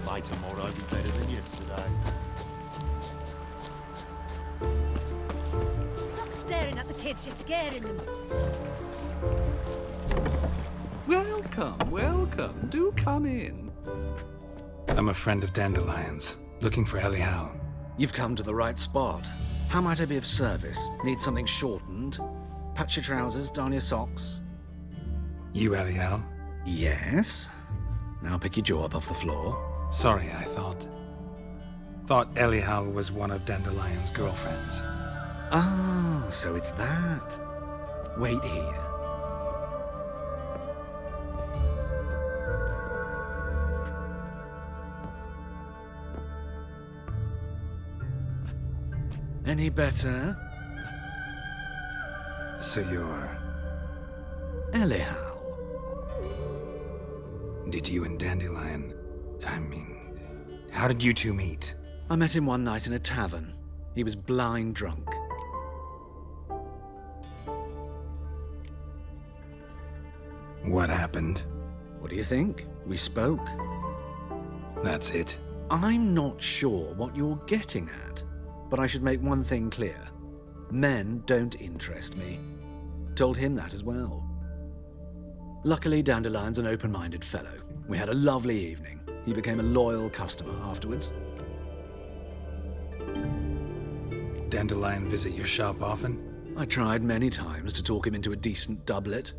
May tomorrow be better than yesterday. Stop staring at the kids, you're scaring them. Welcome, welcome. Do come in. I'm a friend of Dandelion's, looking for Elial. You've come to the right spot. How might I be of service? Need something shortened? Patch your trousers, darn your socks. You Elial? Yes. Now pick your jaw up off the floor. Sorry, I thought Elial was one of Dandelion's girlfriends. Ah, so it's that. Wait here. Any better? So you're... Elial. Did you and Dandelion... how did you two meet? I met him one night in a tavern. He was blind drunk. What happened? What do you think? We spoke. That's it. I'm not sure what you're getting at, but I should make one thing clear. Men don't interest me. Told him that as well. Luckily, Dandelion's an open-minded fellow. We had a lovely evening. He became a loyal customer afterwards. Dandelion visit your shop often? I tried many times to talk him into a decent doublet.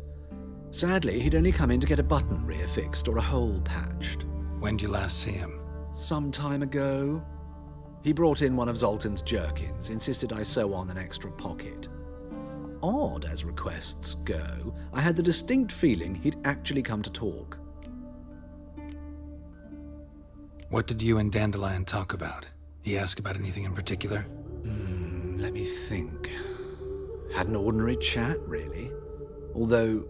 Sadly, he'd only come in to get a button reaffixed or a hole patched. When'd you last see him? Some time ago. He brought in one of Zoltan's jerkins, insisted I sew on an extra pocket. Odd as requests go, I had the distinct feeling he'd actually come to talk. What did you and Dandelion talk about? He asked about anything in particular? Let me think. Had an ordinary chat, really. Although,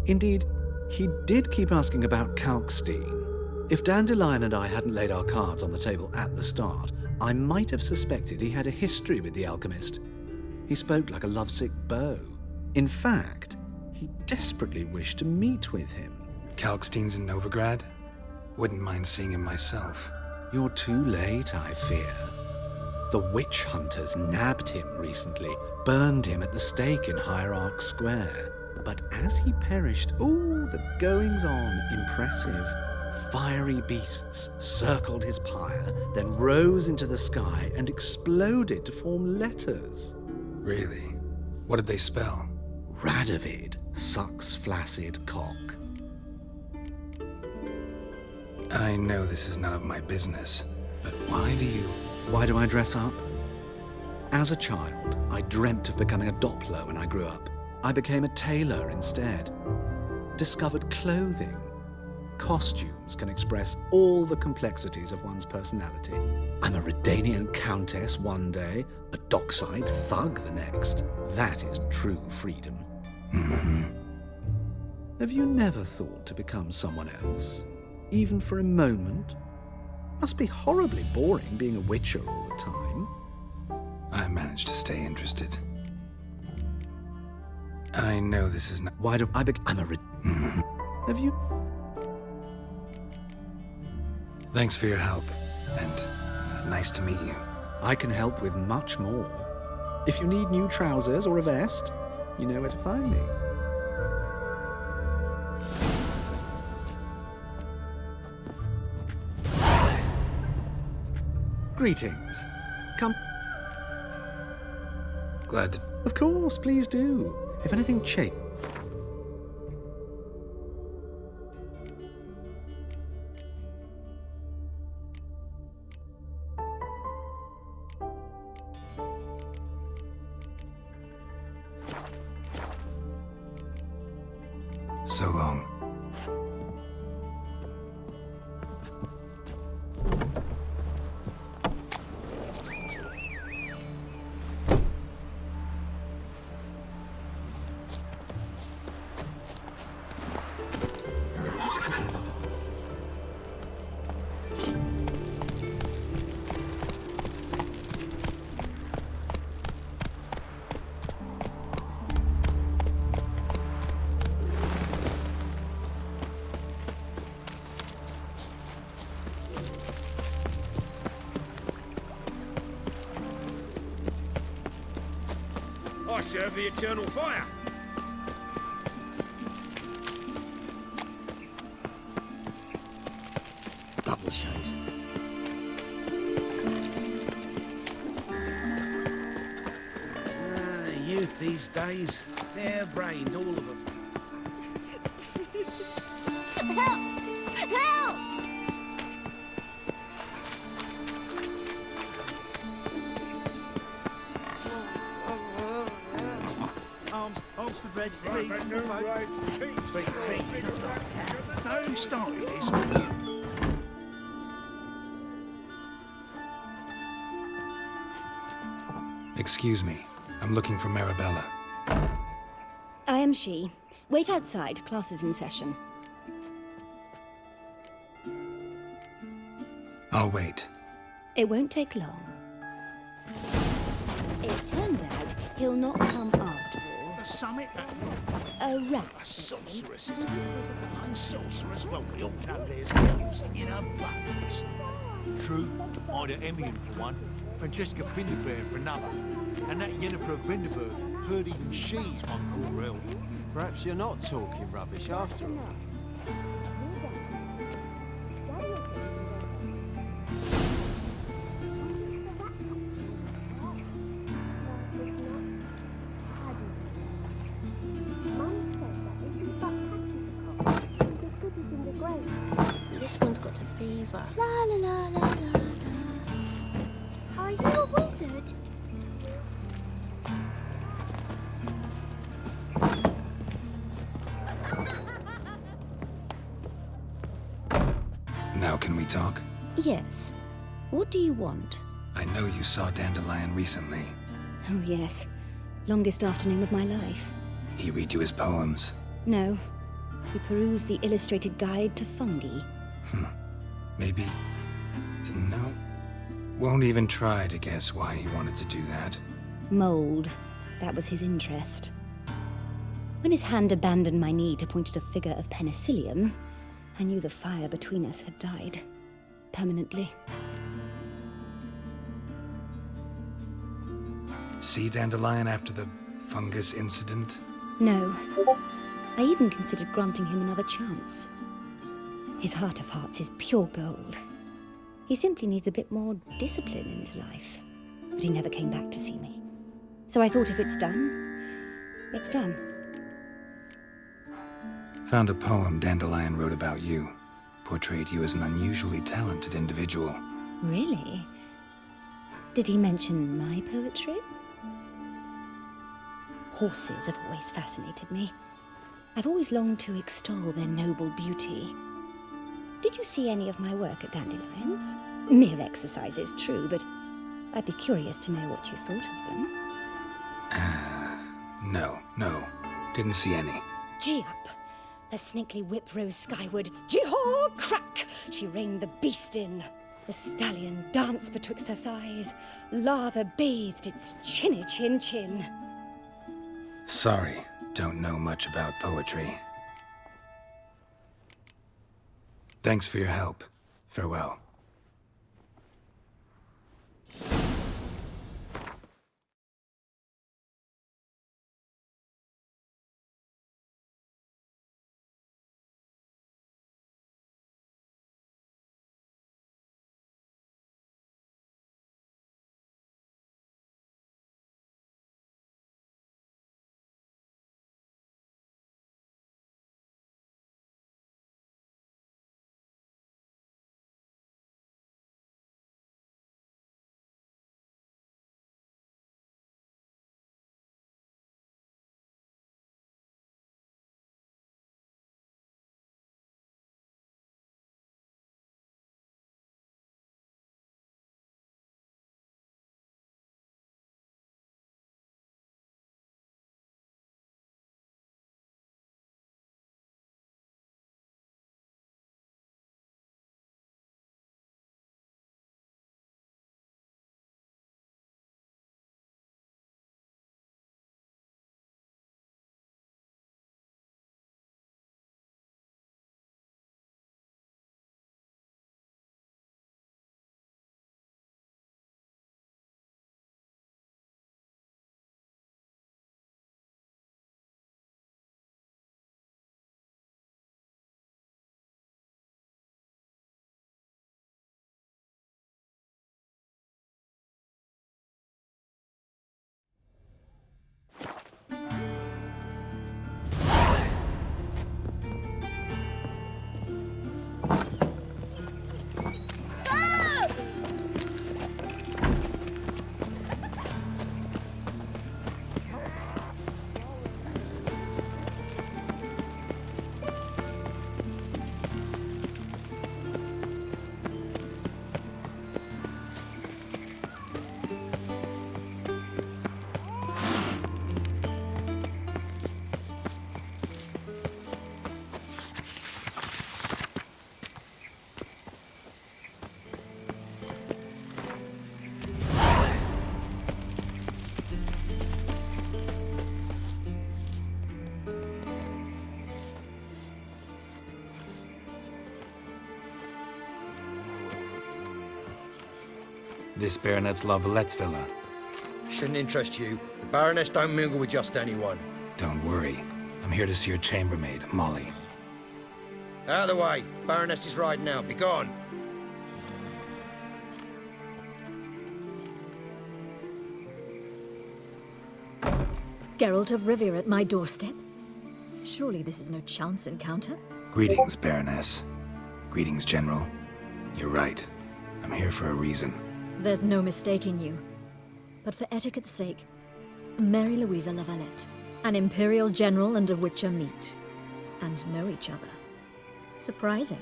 indeed, he did keep asking about Kalkstein. If Dandelion and I hadn't laid our cards on the table at the start, I might have suspected he had a history with the alchemist. He spoke like a lovesick beau. In fact, he desperately wished to meet with him. Kalkstein's in Novigrad? Wouldn't mind seeing him myself. You're too late, I fear. The witch hunters nabbed him recently, burned him at the stake in Hierarch Square. But as he perished, the goings-on impressive. Fiery beasts circled his pyre, then rose into the sky and exploded to form letters. Really? What did they spell? Radovid sucks flaccid cock. I know this is none of my business, but why do I dress up? As a child, I dreamt of becoming a Doppler when I grew up. I became a tailor instead. Discovered clothing. Costumes can express all the complexities of one's personality. I'm a Redanian countess one day, a dockside thug the next. That is true freedom. Mm-hmm. Have you never thought to become someone else? Even for a moment? Must be horribly boring being a witcher all the time. I managed to stay interested. I know this is not... Why do I I'm a Mm-hmm. Have you... Thanks for your help, and nice to meet you. I can help with much more. If you need new trousers or a vest, you know where to find me. Greetings. Come. Glad to... Of course, please do. If anything changes... So long. I serve the eternal fire. Double chase. Youth these days, harebrained, all of them. Help! Help! Arms for bread, please. Big thing. No, who started this? Excuse me. I'm looking for Marabella. I am she. Wait outside. Class is in session. I'll wait. It won't take long. It turns out he'll not come after all. A summit? A rat. Sorceress, is it? I'm sorceress. Well, we all know there's elves in abundance. True. Ida Emian for one. Francesca Finderbear for another. And that Yennefer of Venderberg heard even she's one poor elf. Perhaps you're not talking rubbish after all. This one's got a fever. La la la la la la. Are you a wizard? Now can we talk? Yes. What do you want? I know you saw Dandelion recently. Oh, yes. Longest afternoon of my life. He read you his poems. No. He perused the illustrated guide to fungi. Maybe... No. Won't even try to guess why he wanted to do that. Mold. That was his interest. When his hand abandoned my knee to point at a figure of penicillium, I knew the fire between us had died. Permanently. See Dandelion after the fungus incident? No. I even considered granting him another chance. His heart of hearts is pure gold. He simply needs a bit more discipline in his life. But he never came back to see me. So I thought if it's done, it's done. Found a poem Dandelion wrote about you. Portrayed you as an unusually talented individual. Really? Did he mention my poetry? Horses have always fascinated me. I've always longed to extol their noble beauty. Did you see any of my work at Dandelion's? Mere exercises, true, but I'd be curious to know what you thought of them. No. Didn't see any. Gee up! Her snakely whip rose skyward. Gee-haw! Crack! She reined the beast in. The stallion danced betwixt her thighs. Lather bathed its chinny chin. Sorry, don't know much about poetry. Thanks for your help. Farewell. This baronet's La Vallette's villa. Shouldn't interest you. The Baroness don't mingle with just anyone. Don't worry. I'm here to see your chambermaid, Molly. Out of the way. Baroness is riding out. Be gone. Geralt of Rivia at my doorstep? Surely this is no chance encounter? Greetings, Baroness. Greetings, General. You're right. I'm here for a reason. There's no mistaking you. But for etiquette's sake, Mary Louisa La Valette, an Imperial General and a Witcher meet, and know each other. Surprising.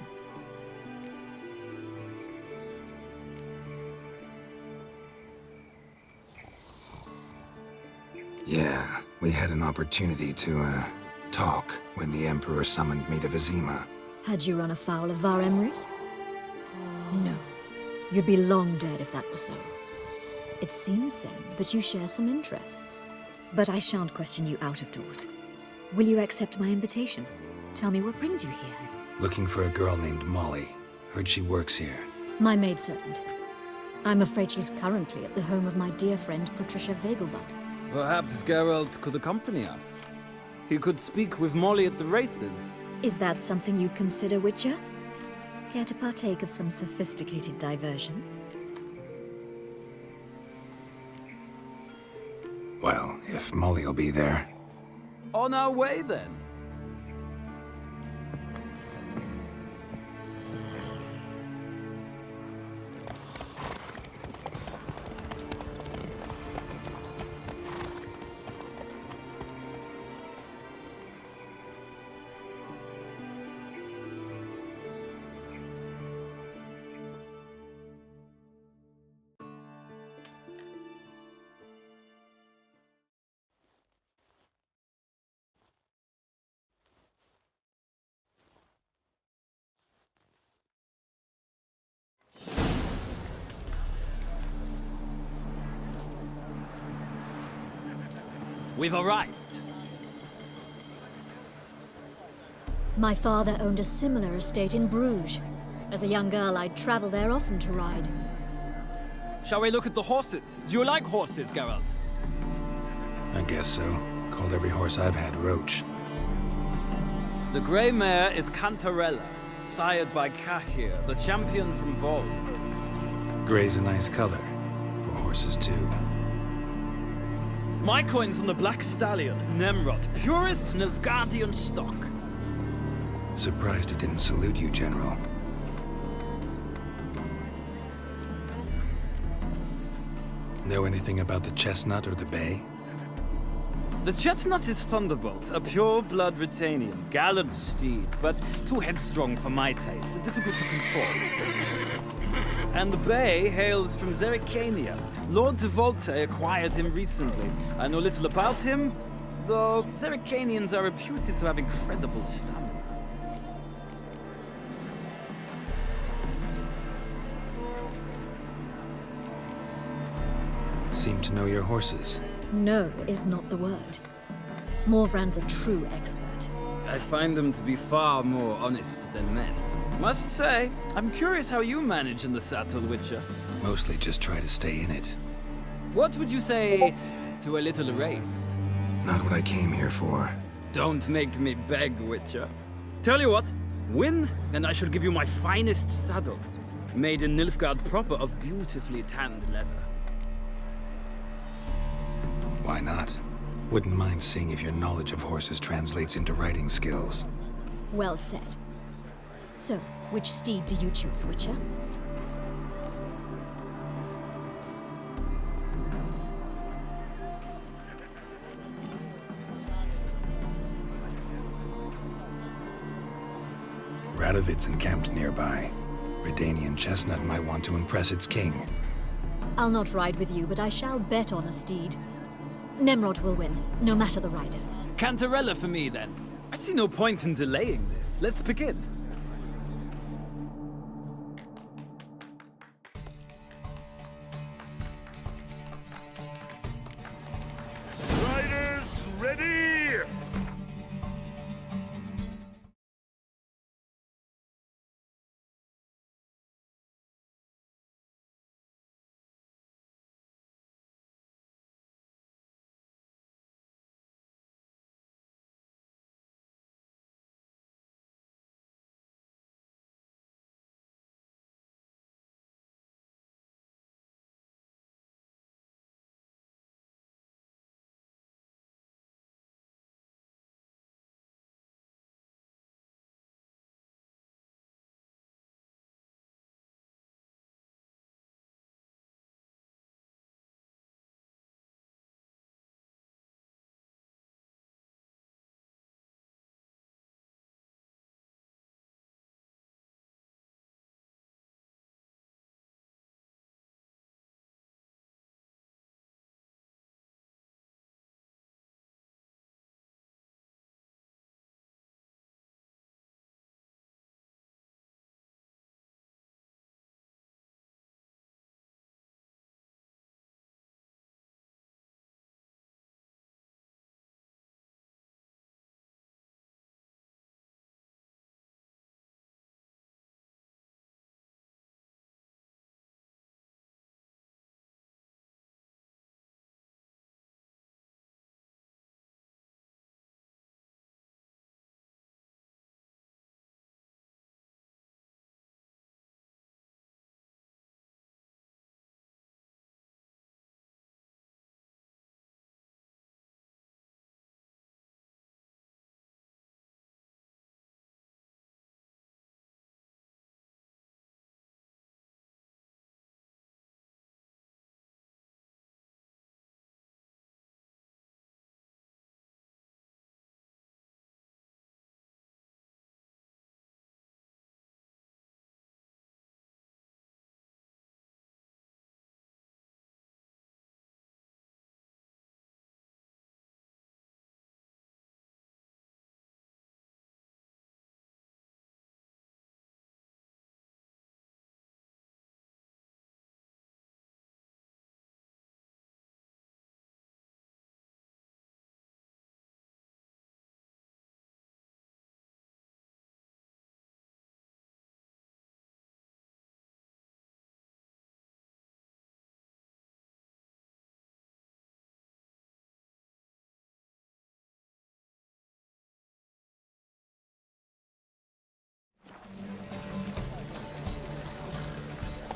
Yeah, we had an opportunity to, talk when the Emperor summoned me to Vizima. Had you run afoul of Var Emrys? No. You'd be long dead if that were so. It seems, then, that you share some interests. But I shan't question you out of doors. Will you accept my invitation? Tell me what brings you here. Looking for a girl named Molly. Heard she works here. My maidservant. I'm afraid she's currently at the home of my dear friend Patricia Vegelbud. Perhaps Geralt could accompany us. He could speak with Molly at the races. Is that something you'd consider, Witcher? Care to partake of some sophisticated diversion? Well, if Molly'll be there. On our way, then. We've arrived. My father owned a similar estate in Bruges. As a young girl, I'd travel there often to ride. Shall we look at the horses? Do you like horses, Geralt? I guess so. Called every horse I've had Roach. The grey mare is Cantarella, sired by Cahir, the champion from Vol. Gray's a nice color. For horses, too. My coin's on the black stallion, Nemrod, purest Nilfgaardian stock. Surprised it didn't salute you, General. Know anything about the chestnut or the bay? The chestnut is Thunderbolt, a pure-blood Britannian, gallant steed, but too headstrong for my taste, difficult to control. And the bay hails from Zerrikania. Lord de Volte acquired him recently. I know little about him, though Zerrikanians are reputed to have incredible stamina. Seem to know your horses. No is not the word. Morvran's a true expert. I find them to be far more honest than men. Must say, I'm curious how you manage in the saddle, Witcher. Mostly just try to stay in it. What would you say to a little race? Not what I came here for. Don't make me beg, Witcher. Tell you what, win, and I shall give you my finest saddle. Made in Nilfgaard proper of beautifully tanned leather. Why not? Wouldn't mind seeing if your knowledge of horses translates into riding skills. Well said. So, which steed do you choose, Witcher? Radovid's encamped nearby. Redanian chestnut might want to impress its king. I'll not ride with you, but I shall bet on a steed. Nemrod will win, no matter the rider. Cantarella for me, then. I see no point in delaying this. Let's begin.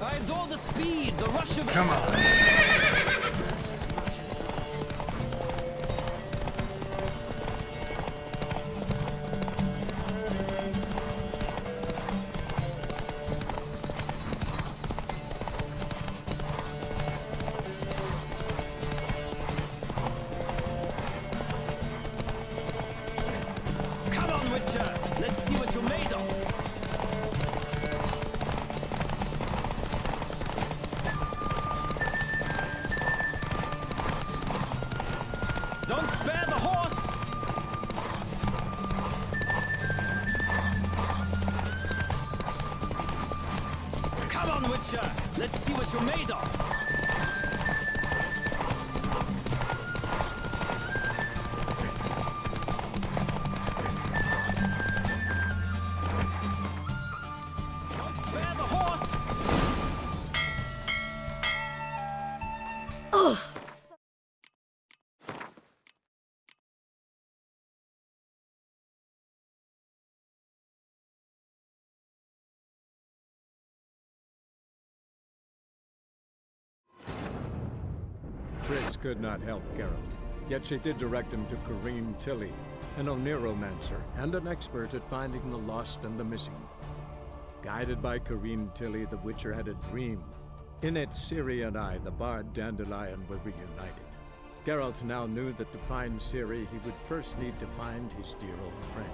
I adore the speed, the rush of... Come on. Come on, Witcher! Let's see what you're made of! Don't spare the horse! Come on, Witcher! Let's see what you're made of! Don't spare the horse! Triss could not help Geralt, yet she did direct him to Corrine Tilly, an Oniromancer and an expert at finding the lost and the missing. Guided by Corrine Tilly, the Witcher had a dream. In it, Ciri and I, the bard Dandelion, were reunited. Geralt now knew that to find Ciri, he would first need to find his dear old friend.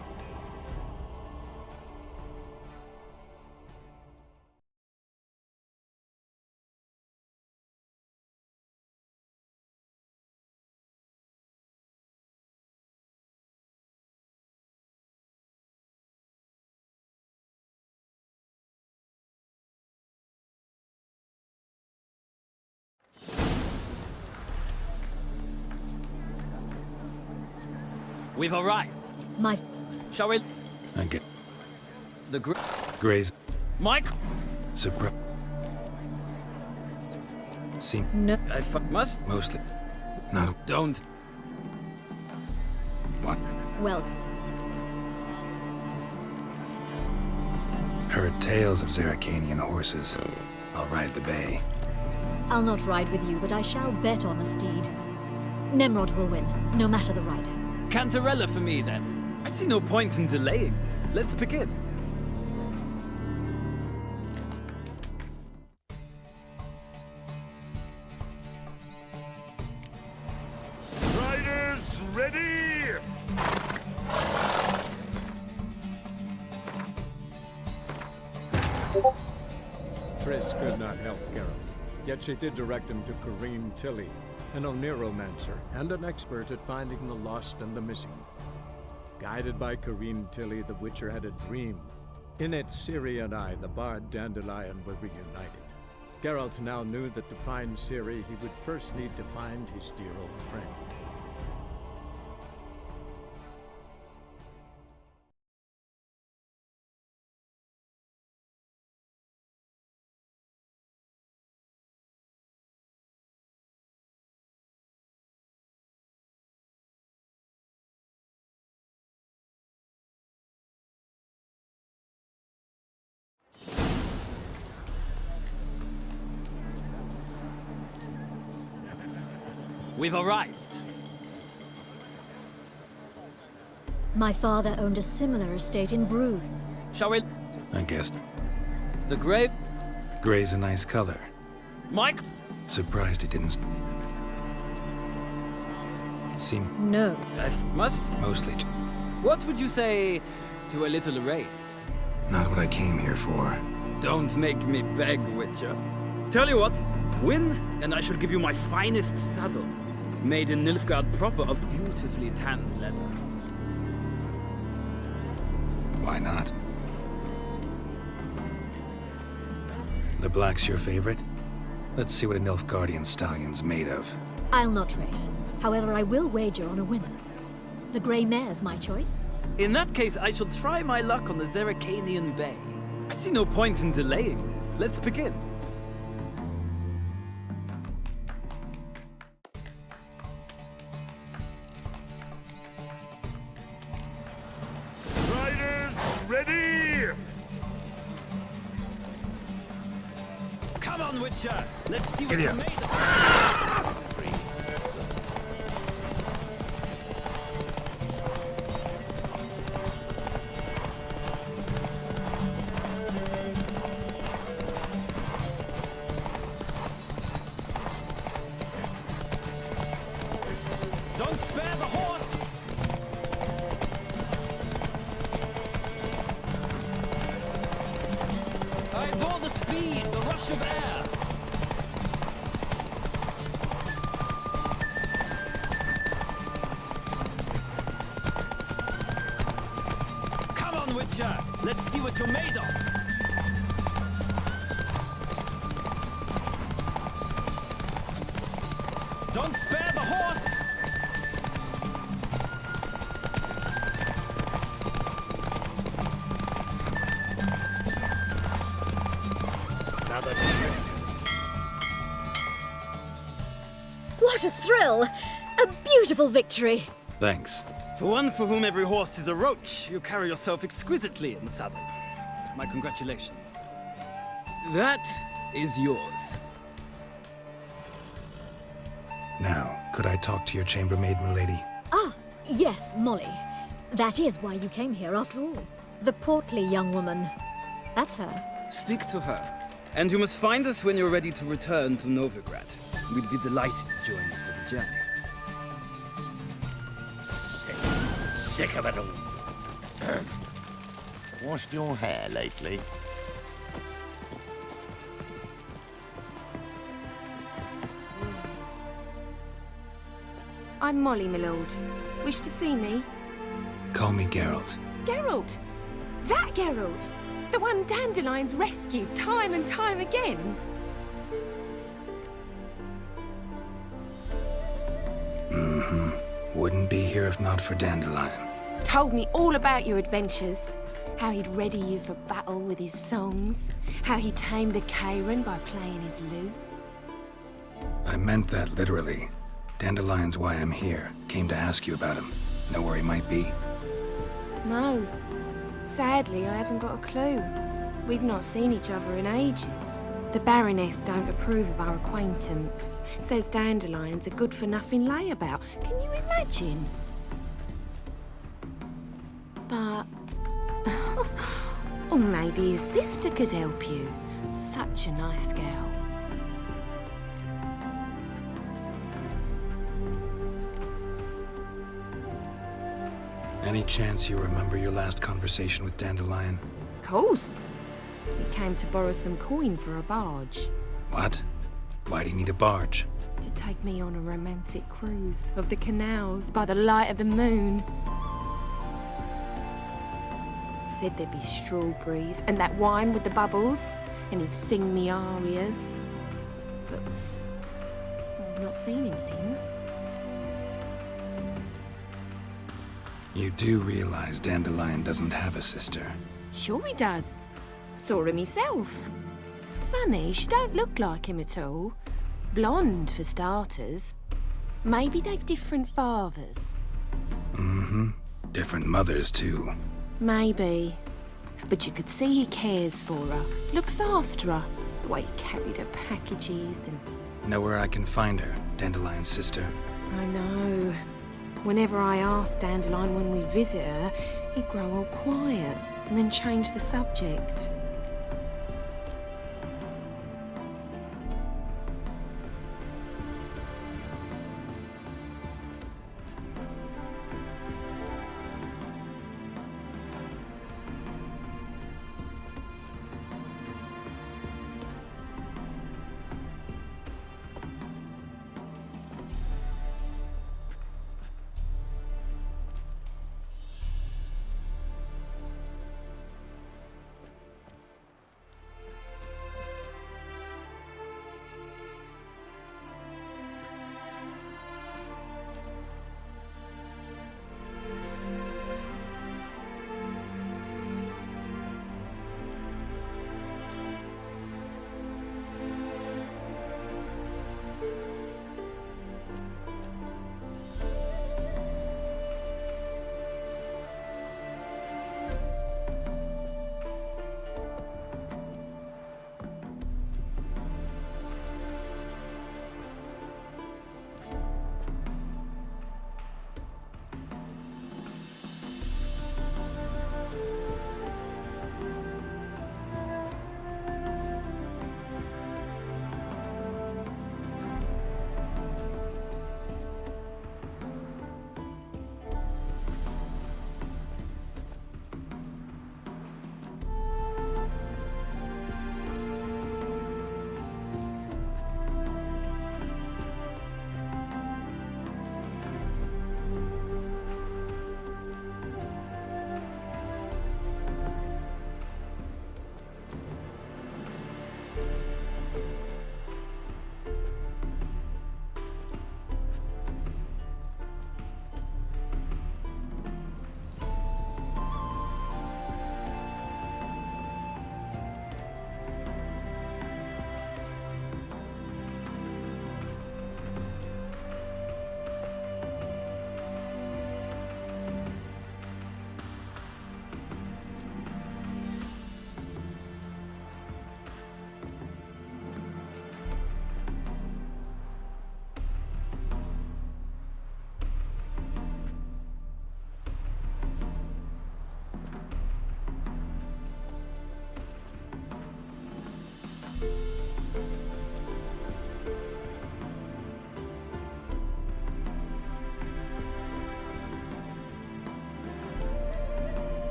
We've arrived. My... Shall we... I get The Gray's Mike? surprise. Seem No. Must... mostly not. Don't. What? Well, Heard tales of Zeracanian horses. I'll ride the bay. I'll not ride with you, but I shall bet on a steed. Nemrod will win, no matter the rider. Cantarella for me, then. I see no point in delaying this. Let's begin. Riders ready! Triss could not help Geralt, yet she did direct him to Corrine Tilly, an Oniromancer and an expert at finding the lost and the missing. Guided by Corrine Tilly, the Witcher had a dream. In it, Ciri and I, the bard Dandelion, were reunited. Geralt now knew that to find Ciri, he would first need to find his dear old friend. We've arrived. My father owned a similar estate in Brune. Shall we... I guess The grape... gray's a nice color. Mike? Surprised he didn't seem No. Must... mostly What would you say to a little race? not what I came here for. Don't make me beg, Witcher. Tell you what, win, and I shall give you my finest saddle, made in Nilfgaard proper of beautifully tanned leather. Why not? The black's your favorite? Let's see what a Nilfgaardian stallion's made of. I'll not race. However, I will wager on a winner. The grey mare's my choice. In that case, I shall try my luck on the Zeracanian Bay. I see no point in delaying this. Let's begin. Riders ready! Come on, Witcher! Let's see what Get you're here. made of! Don't spare the horse! I adore the speed, the rush of air. Come on, Witcher! Let's see what you're made of! Don't spare the horse! What a thrill! A beautiful victory! Thanks. For one for whom every horse is a roach, you carry yourself exquisitely in the saddle. My congratulations. That is yours. Now, could I talk to your chambermaid, milady? Ah, yes, Molly. That is why you came here after all. The portly young woman. That's her. Speak to her. And you must find us when you're ready to return to Novigrad. We'd be delighted to join you for the journey. Sick of it all. Washed your hair lately? I'm Molly, my lord. Wish to see me? Call me Geralt. Geralt! That Geralt! The one Dandelion's rescued time and time again! Mm-hmm. Wouldn't be here if not for Dandelion. Told me all about your adventures. How he'd ready you for battle with his songs. How he tamed the Karen by playing his lute. I meant that literally. Dandelion's why I'm here. Came to ask you about him. Know where he might be? No. Sadly, I haven't got a clue. We've not seen each other in ages. The Baroness don't approve of our acquaintance. Says Dandelion's a good-for-nothing layabout. Can you imagine? But... or maybe his sister could help you. Such a nice girl. Any chance you remember your last conversation with Dandelion? Of course. He came to borrow some coin for a barge. What? Why do you need a barge? To take me on a romantic cruise of the canals by the light of the moon. Said there'd be strawberries and that wine with the bubbles, and he'd sing me arias. But I've not seen him since. You do realize Dandelion doesn't have a sister. Sure he does. Saw him myself. Funny, she don't look like him at all. Blonde, for starters. Maybe they've different fathers. Mm-hmm. Different mothers, too. Maybe. But you could see he cares for her. Looks after her. The way he carried her packages and... Know where I can find her, Dandelion's sister? I know. Whenever I asked Dandelion when we'd visit her, he'd grow all quiet and then change the subject.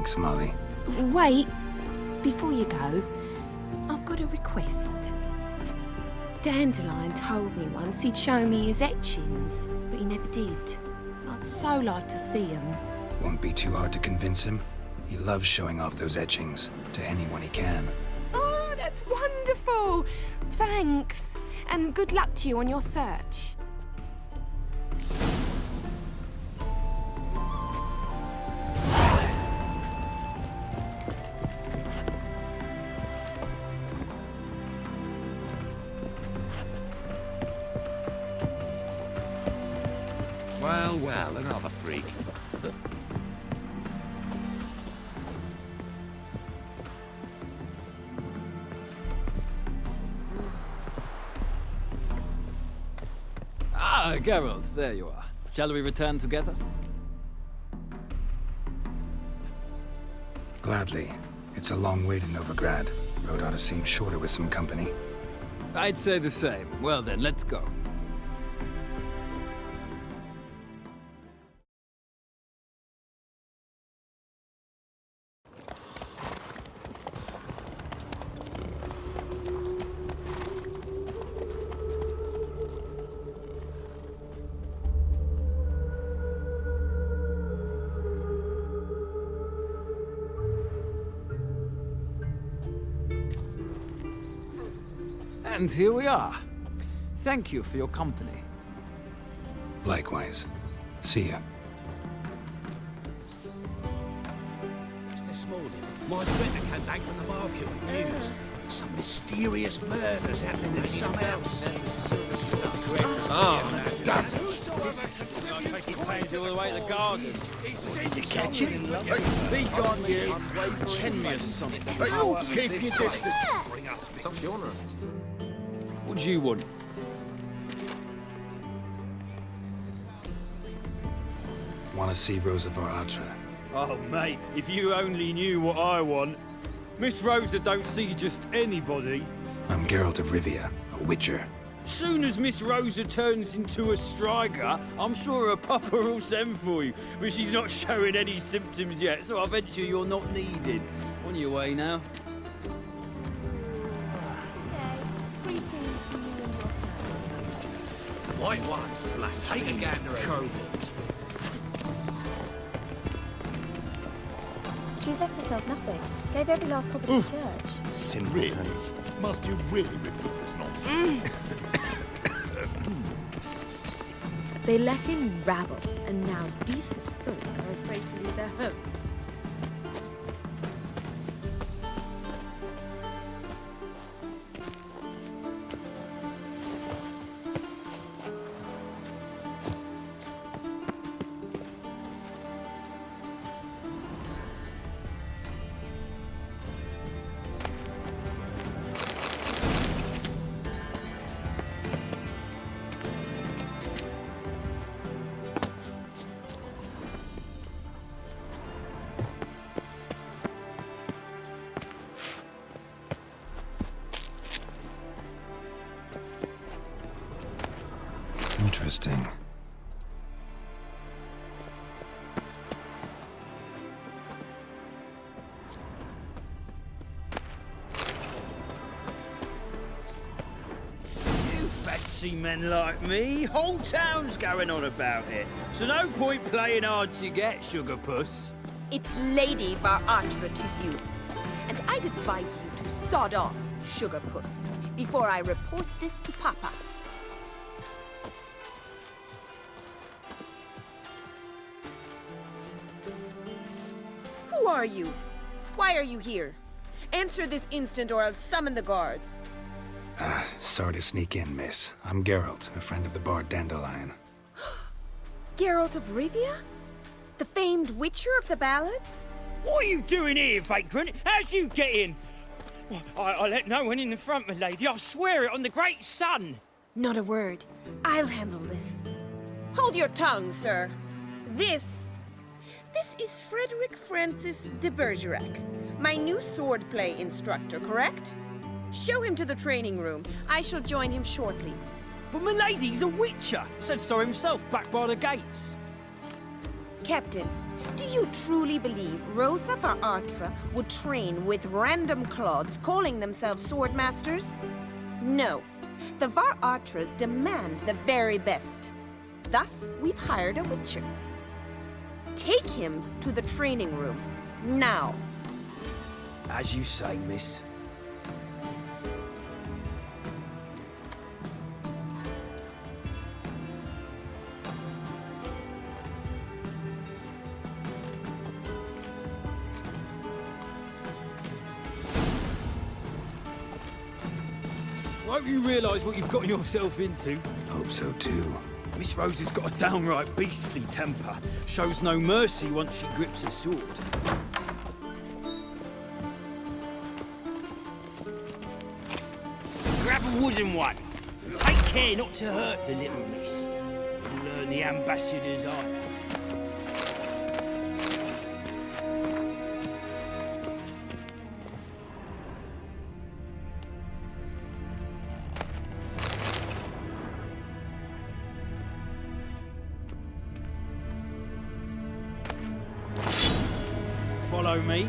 Thanks, Molly. Wait, before you go, I've got a request. Dandelion told me once he'd show me his etchings, but he never did. I'd so like to see them. Won't be too hard to convince him. He loves showing off those etchings to anyone he can. Oh, that's wonderful! Thanks, and good luck to you on your search. Well, well, another freak. Ah, Geralt, there you are. Shall we return together? Gladly. It's a long way to Novigrad. Road ought to seem shorter with some company. I'd say the same. Well then, let's go. And here we are. Thank you for your company. Likewise. See ya. Just this morning, my friend came back from the market with news. Some mysterious murders happening in some house. Oh, damn. He pays you all the way to the garden. Did you catch it? Be gone, you. Send me a sonnet. Keep your distance. Tough genre. What do you want? Want to see Rosa Atra? Oh, mate, if you only knew what I want. Miss Rosa don't see just anybody. I'm Geralt of Rivia, a witcher. Soon as Miss Rosa turns into a striker, I'm sure her papa will send for you. But she's not showing any symptoms yet, so I venture you're not needed. On your way now. Greetings to you and your family. White ones, blaspheming kobolds. She's left herself nothing. Gave every last copper to the church. Simpleton. Must you really repeat this nonsense? They let in rabble, and now decent folk are afraid to leave their homes. Interesting. You fancy men like me? Whole town's going on about it. So no point playing hard to get, sugar puss. It's Lady Atra to you. And I'd advise you to sod off, sugar puss, before I report this to Papa. Who are you? Why are you here? Answer this instant or I'll summon the guards. Sorry to sneak in, miss. I'm Geralt, a friend of the bard Dandelion. Geralt of Rivia? The famed witcher of the ballads? What are you doing here, vagrant? How'd you get in? I let no one in the front, my lady. I swear it on the great sun. Not a word. I'll handle this. Hold your tongue, sir. This is Frederick Francis de Bergerac, my new swordplay instructor, correct? Show him to the training room. I shall join him shortly. But my lady's a witcher. Said so himself back by the gates. Captain, Do you truly believe Rosa parte would train with random clods calling themselves swordmasters? No. The Artres demand the very best. Thus, we've hired a witcher. Take him to the training room, now. As you say, miss. Hope you realise what you've gotten yourself into. Hope so too. Miss Rose has got a downright beastly temper. Shows no mercy once she grips a sword. Grab a wooden one. Take care not to hurt the little miss. You'll learn the ambassador's eye. Follow me.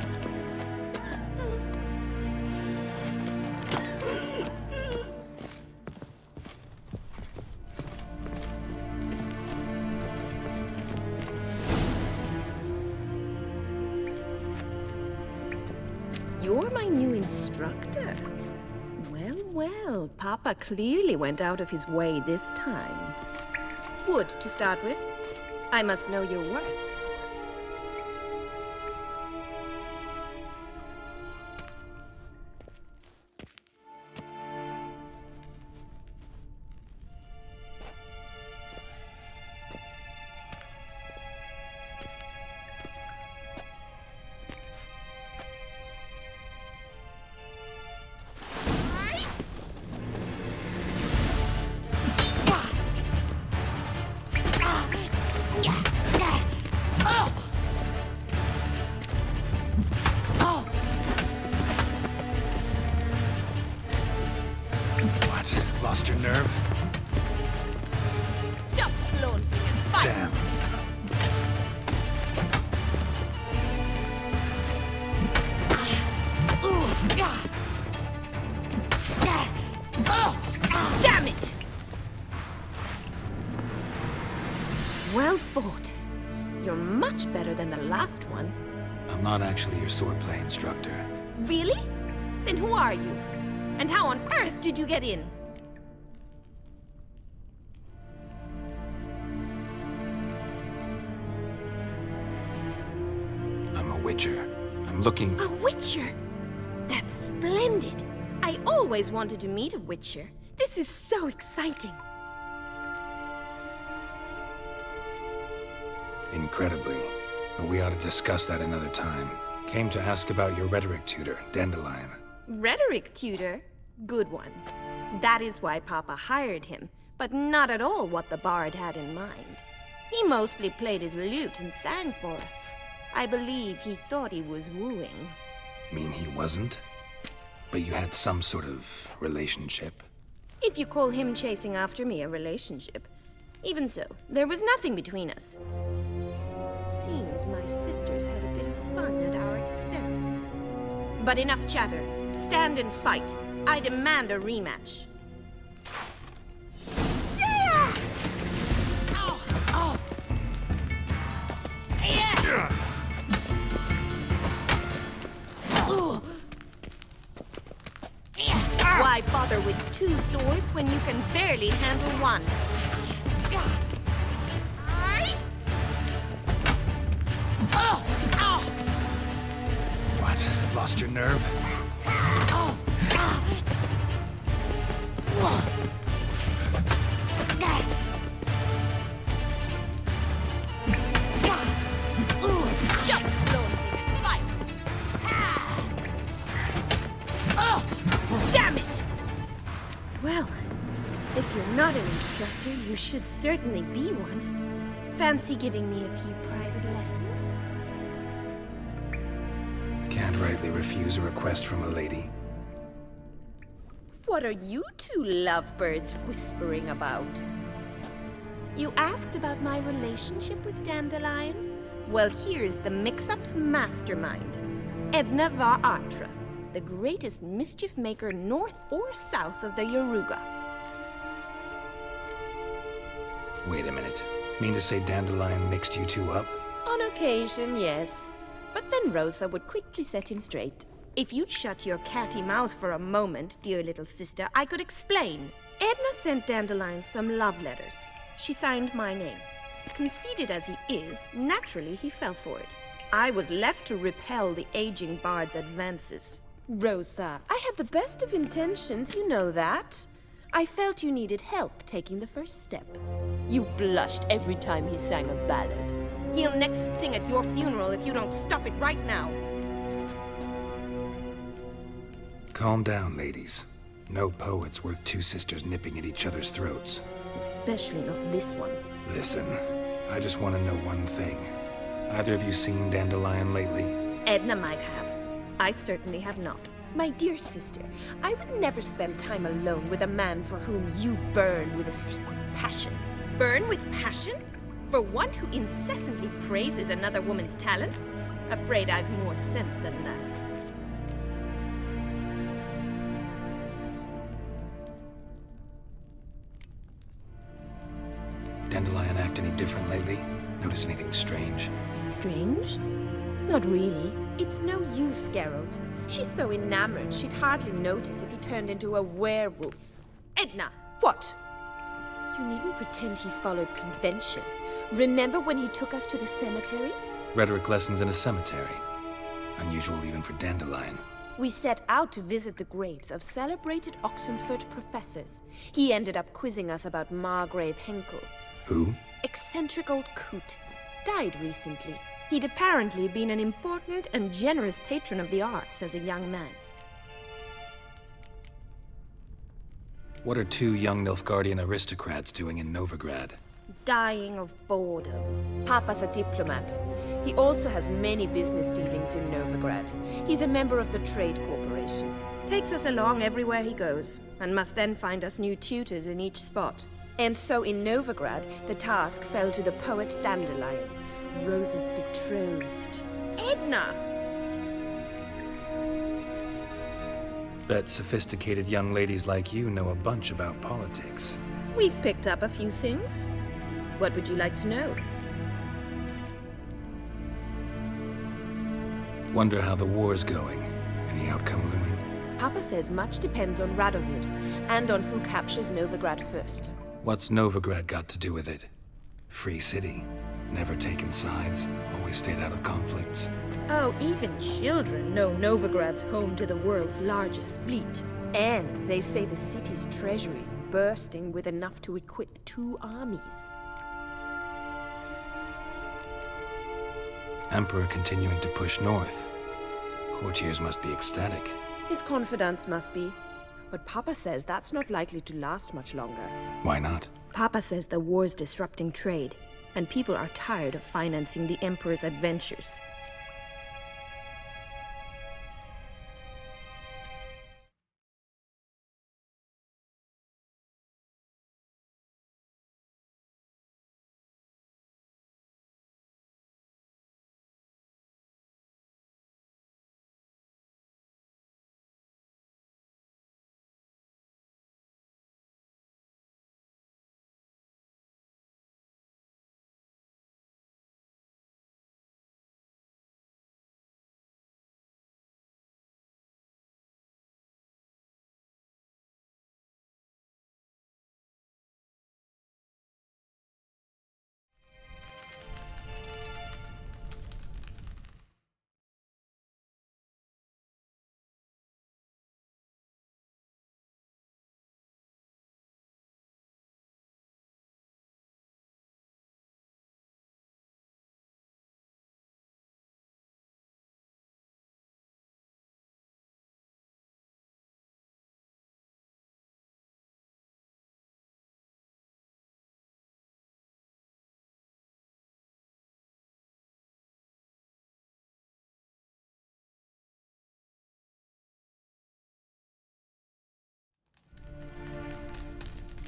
You're my new instructor. Well, well, Papa clearly went out of his way this time. Wood, to start with. I must know your worth. Lost your nerve? Stop flaunting and fight! Damn. Damn it! Well fought. You're much better than the last one. I'm not actually your swordplay instructor. Really? Then who are you? And how on earth did you get in? I'm a witcher. I'm looking A witcher? That's splendid. I always wanted to meet a witcher. This is so exciting. Incredibly. But we ought to discuss that another time. Came to ask about your rhetoric tutor, Dandelion. Rhetoric tutor? Good one. That is why Papa hired him, but not at all what the bard had in mind. He mostly played his lute and sang for us. I believe he thought he was wooing. Mean he wasn't? But you had some sort of relationship? If you call him chasing after me a relationship. Even so, there was nothing between us. Seems my sisters had a bit of fun at our expense. But enough chatter. Stand and fight. I demand a rematch. Yeah! Oh, oh. Yeah! Why bother with two swords when you can barely handle one? What? Lost your nerve? Stop flaunting and fight! Damn it! Well, if you're not an instructor, you should certainly be one. Fancy giving me a few private lessons? Can't rightly refuse a request from a lady. What are you two lovebirds whispering about? You asked about my relationship with Dandelion? Well, here's the mix-up's mastermind. Edna Va Atra, the greatest mischief maker north or south of the Yaruga. Wait a minute. Mean to say Dandelion mixed you two up? On occasion, yes. But then Rosa would quickly set him straight. If you'd shut your catty mouth for a moment, dear little sister, I could explain. Edna sent Dandelion some love letters. She signed my name. Conceited as he is, naturally he fell for it. I was left to repel the aging bard's advances. Rosa, I had the best of intentions, you know that. I felt you needed help taking the first step. You blushed every time he sang a ballad. He'll next sing at your funeral if you don't stop it right now. Calm down, ladies. No poet's worth two sisters nipping at each other's throats. Especially not this one. Listen, I just want to know one thing. Either of you seen Dandelion lately? Edna might have. I certainly have not. My dear sister, I would never spend time alone with a man for whom you burn with a secret passion. Burn with passion? For one who incessantly praises another woman's talents? Afraid I've more sense than that. Dandelion act any different lately? Notice anything strange? Strange? Not really. It's no use, Geralt. She's so enamored she'd hardly notice if he turned into a werewolf. Edna, what? You needn't pretend he followed convention. Remember when he took us to the cemetery? Rhetoric lessons in a cemetery. Unusual even for Dandelion. We set out to visit the graves of celebrated Oxenford professors. He ended up quizzing us about Margrave Henkel. Who? Eccentric old coot. Died recently. He'd apparently been an important and generous patron of the arts as a young man. What are two young Nilfgaardian aristocrats doing in Novigrad? Dying of boredom. Papa's a diplomat. He also has many business dealings in Novigrad. He's a member of the Trade Corporation. Takes us along everywhere he goes, and must then find us new tutors in each spot. And so in Novigrad, the task fell to the poet Dandelion, Rosa's betrothed. Edna! Bet sophisticated young ladies like you know a bunch about politics. We've picked up a few things. What would you like to know? Wonder how the war's going. Any outcome looming? Papa says much depends on Radovid, and on who captures Novigrad first. What's Novigrad got to do with it? Free city. Never taken sides. Always stayed out of conflicts. Oh, even children know Novigrad's home to the world's largest fleet. And they say the city's treasury's bursting with enough to equip 2 armies. Emperor continuing to push north. Courtiers must be ecstatic. His confidants must be. But Papa says that's not likely to last much longer. Why not? Papa says the war's disrupting trade, and people are tired of financing the Emperor's adventures.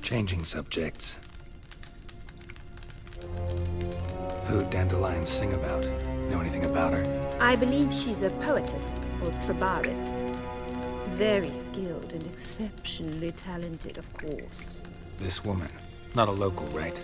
Changing subjects. Who'd dandelions sing about? Know anything about her? I believe she's a poetess, or trabaritz. Very skilled and exceptionally talented, of course. This woman. Not a local, right?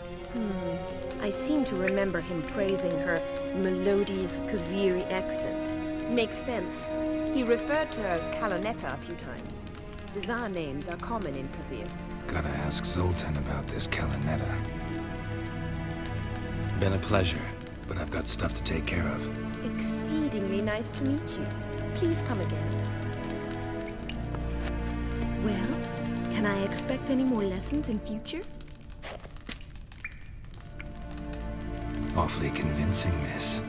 I seem to remember him praising her melodious Kaviri accent. Makes sense. He referred to her as Kalonetta a few times. Bizarre names are common in Kavir. Gotta ask Zoltan about this Kalonetta. Been a pleasure, but I've got stuff to take care of. Exceedingly nice to meet you. Please come again. Well, can I expect any more lessons in future? Awfully convincing, miss.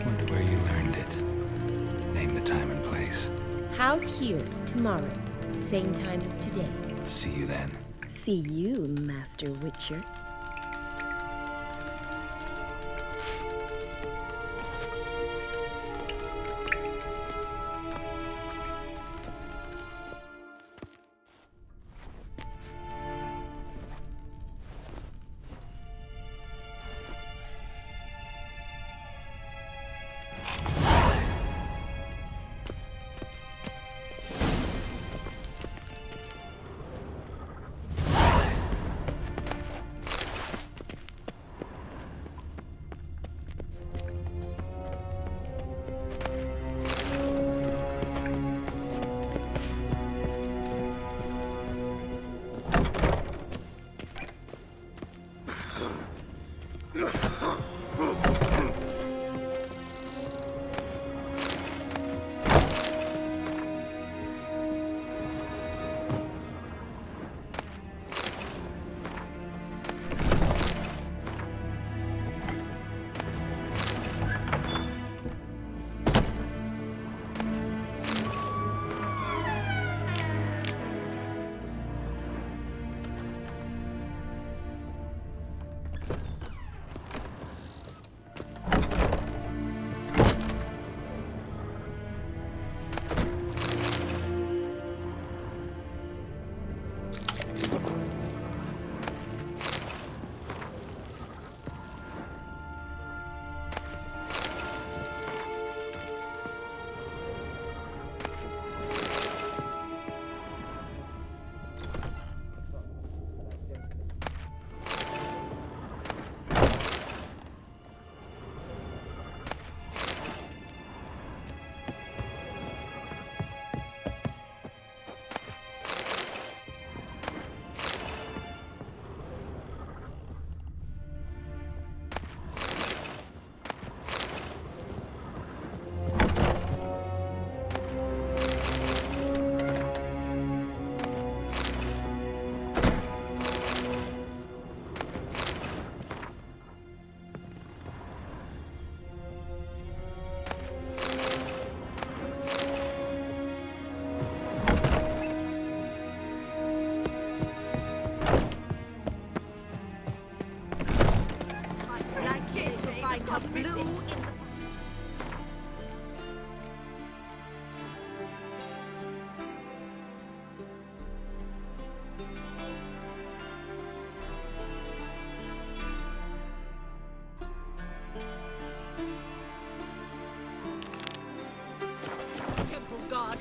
Wonder where you learned it. Name the time and place. House here, tomorrow. Same time as today. See you then. See you, Master Witcher.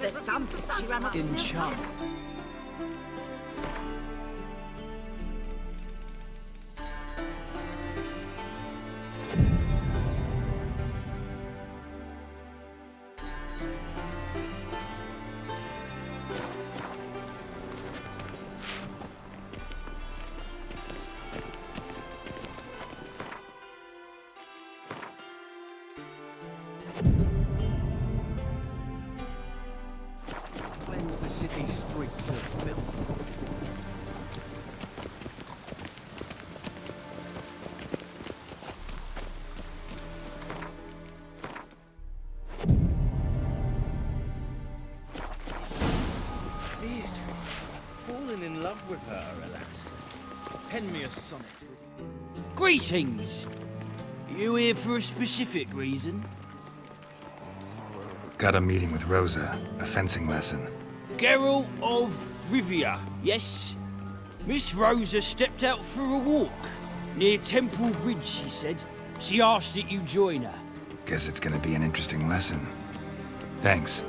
There's something she ran up. Enchant. Cleanse the city streets of filth. Beatrice, fallen in love with her, alas. Pen me a sonnet. Greetings! You here for a specific reason? Got a meeting with Rosa, a fencing lesson. Geralt of Rivia, yes? Miss Rosa stepped out for a walk. Near Temple Bridge, she said. She asked that you join her. Guess it's gonna be an interesting lesson. Thanks.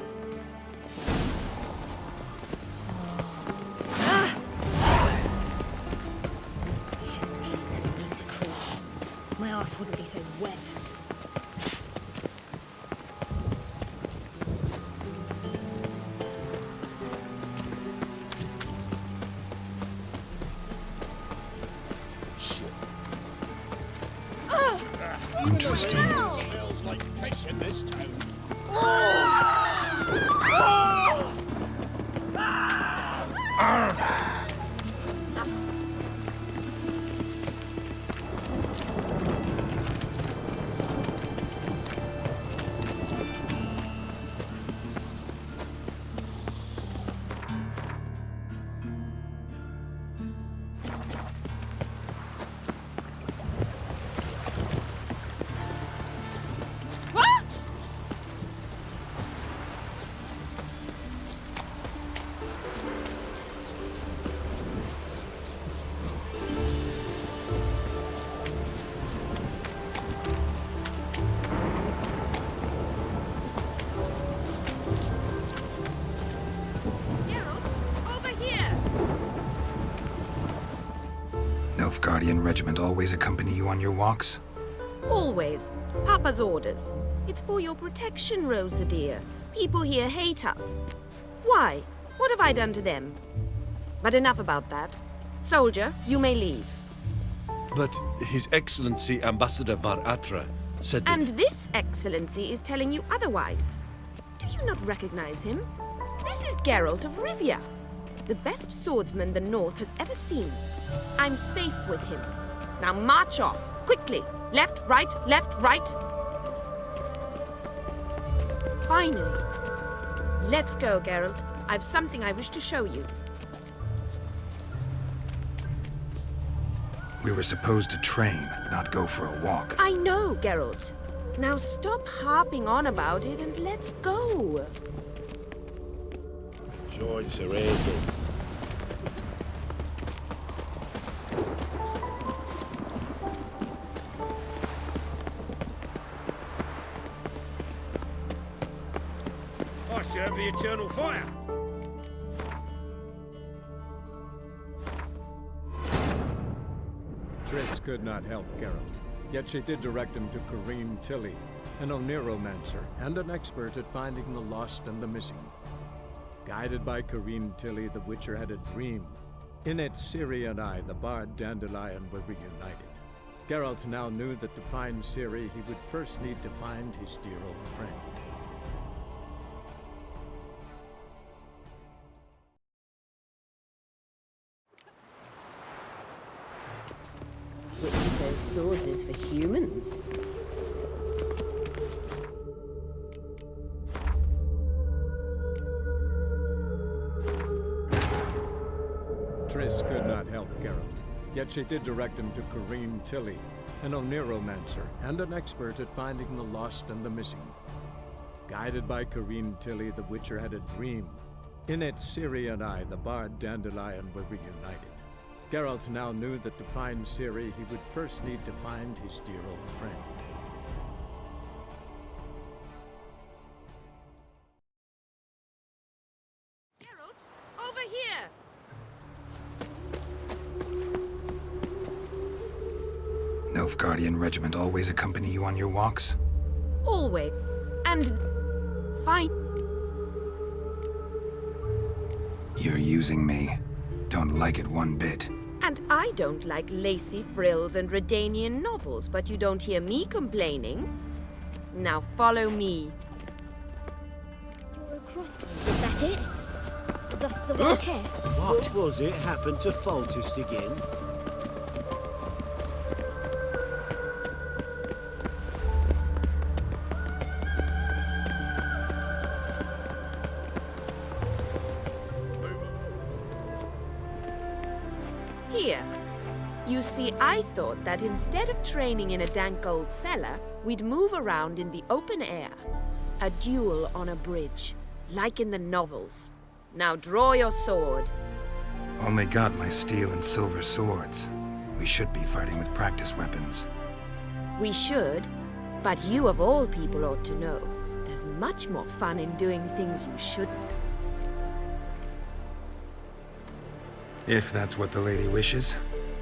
Needs a crew. My arse wouldn't be so wet. Interesting. Smells like piss in this town. Nilfgaardian regiment always accompany you on your walks? Always. Papa's orders. It's for your protection, Rosa dear. People here hate us. Why? What have I done to them? But enough about that. Soldier, you may leave. But His Excellency Ambassador Var Atra said that... And this excellency is telling you otherwise. Do you not recognize him? This is Geralt of Rivia, the best swordsman the North has ever seen. I'm safe with him. Now march off, quickly. Left, right, right. Finally. Let's go, Geralt. I've something I wish to show you. We were supposed to train, not go for a walk. I know, Geralt. Now stop harping on about it and let's go. Joints are ready. I serve the eternal fire. Triss could not help Geralt, yet she did direct him to Corrine Tilly, an Oneromancer and an expert at finding the lost and the missing. Guided by Corrine Tilly, the Witcher had a dream. In it, Ciri and I, the bard Dandelion, were reunited. Geralt now knew that to find Ciri, he would first need to find his dear old friend. Which of those swords is for humans? Triss could not help Geralt, yet she did direct him to Corrine Tilly, an Oneromancer and an expert at finding the lost and the missing. Guided by Corrine Tilly, the Witcher had a dream. In it, Ciri and I, the bard Dandelion, were reunited. Geralt now knew that to find Ciri, he would first need to find his dear old friend. Geralt, over here! Nilfgaardian regiment always accompany you on your walks? Always. And... fine. You're using me. Don't like it one bit. And I don't like lacy frills and Redanian novels, but you don't hear me complaining. Now follow me. You're a crossbow, is that it? Thus the white hair? What was it happened to Foltest again? Here. You see, I thought that instead of training in a dank old cellar, we'd move around in the open air. A duel on a bridge, like in the novels. Now draw your sword. Only got my steel and silver swords. We should be fighting with practice weapons. We should, but you of all people ought to know. There's much more fun in doing things you shouldn't. If that's what the lady wishes.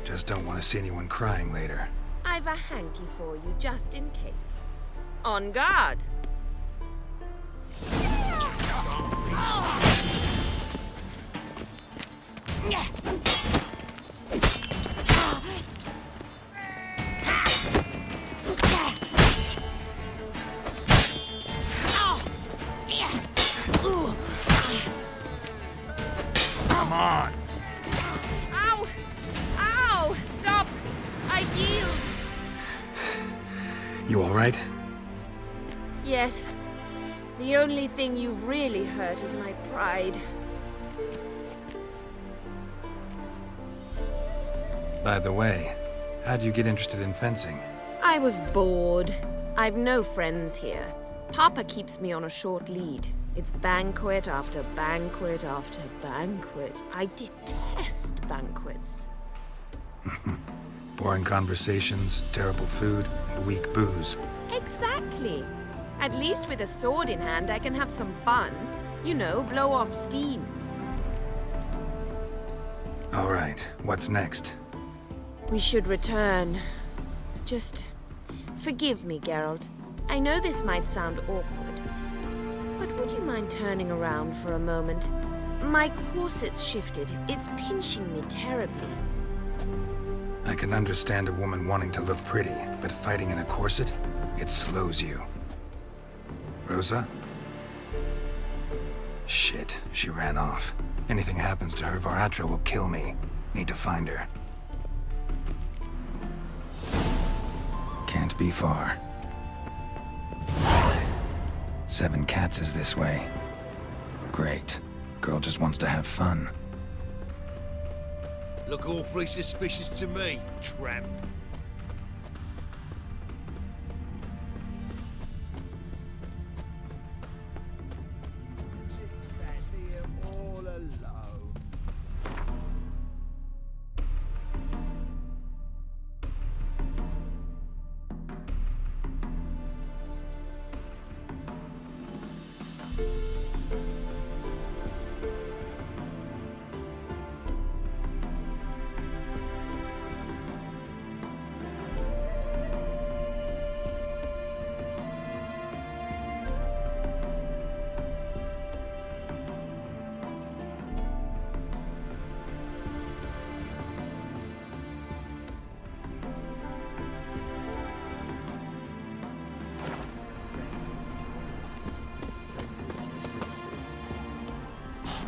Just don't want to see anyone crying later. I've a hanky for you, just in case. On guard! Come on! Ow! Ow! Stop! I yield! You all right? Yes. The only thing you've really hurt is my pride. By the way, how'd you get interested in fencing? I was bored. I've no friends here. Papa keeps me on a short lead. It's banquet after banquet after banquet. I detest banquets. Boring conversations, terrible food, and weak booze. Exactly. At least with a sword in hand, I can have some fun. You know, blow off steam. All right, what's next? We should return. Just forgive me, Geralt. I know this might sound awkward, but would you mind turning around for a moment? My corset's shifted. It's pinching me terribly. I can understand a woman wanting to look pretty, but fighting in a corset, it slows you. Rosa? Shit, she ran off. Anything happens to her, Varatra will kill me. Need to find her. Can't be far. 7 Cats is this way. Great. Girl just wants to have fun. Look awfully suspicious to me, tramp.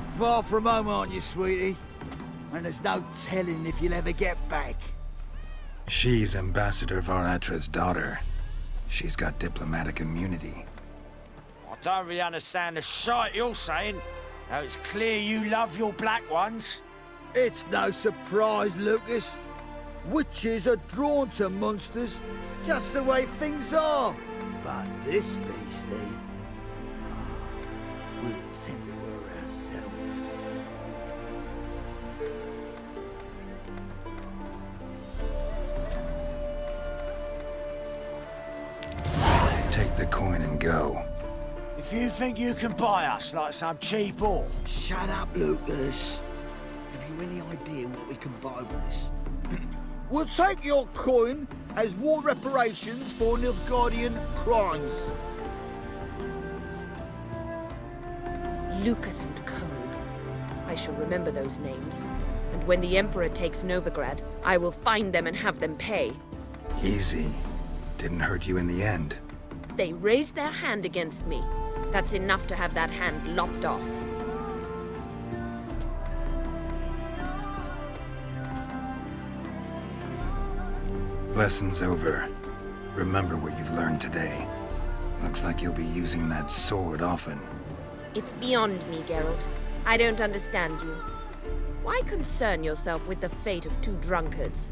Far from home, aren't you, sweetie? And there's no telling if you'll ever get back. She's Ambassador Varatra's daughter. She's got diplomatic immunity. I don't really understand the shite you're saying. Now it's clear you love your black ones. It's no surprise, Lucas. Witches are drawn to monsters, just the way things are. But this beastie, we'll tend to her ourselves. Take the coin and go. If you think you can buy us like some cheap whore... Shut up, Lucas. Have you any idea what we can buy with this? We'll take your coin as war reparations for Nilfgaardian crimes. Lucas and Co. I shall remember those names. And when the Emperor takes Novigrad, I will find them and have them pay. Easy. Didn't hurt you in the end. They raised their hand against me. That's enough to have that hand lopped off. Lesson's over. Remember what you've learned today. Looks like you'll be using that sword often. It's beyond me, Geralt. I don't understand you. Why concern yourself with the fate of 2 drunkards?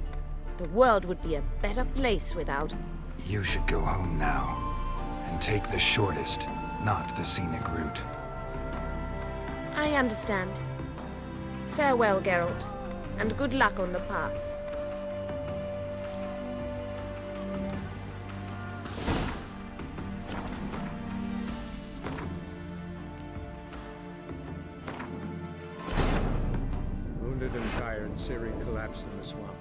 The world would be a better place without... You should go home now. And take the shortest, not the scenic route. I understand. Farewell, Geralt. And good luck on the path. Wounded and tired, Ciri collapsed in the swamp.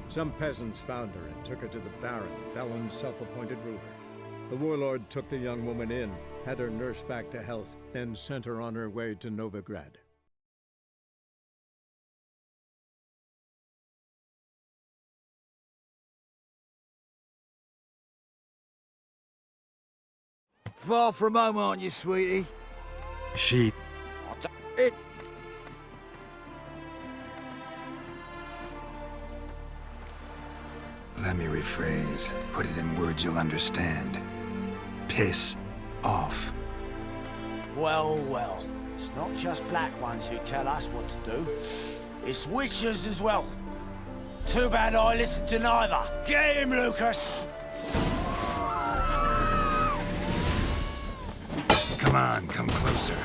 Some peasants found her and took her to the Baron, Velen's self-appointed ruler. The warlord took the young woman in, had her nursed back to health, then sent her on her way to Novigrad. Far from home, aren't you, sweetie? She... It... Let me rephrase. Put it in words you'll understand. Piss off. Well, well. It's not just black ones who tell us what to do. It's witches as well. Too bad I listened to neither. Get him, Lucas! Come on, come closer.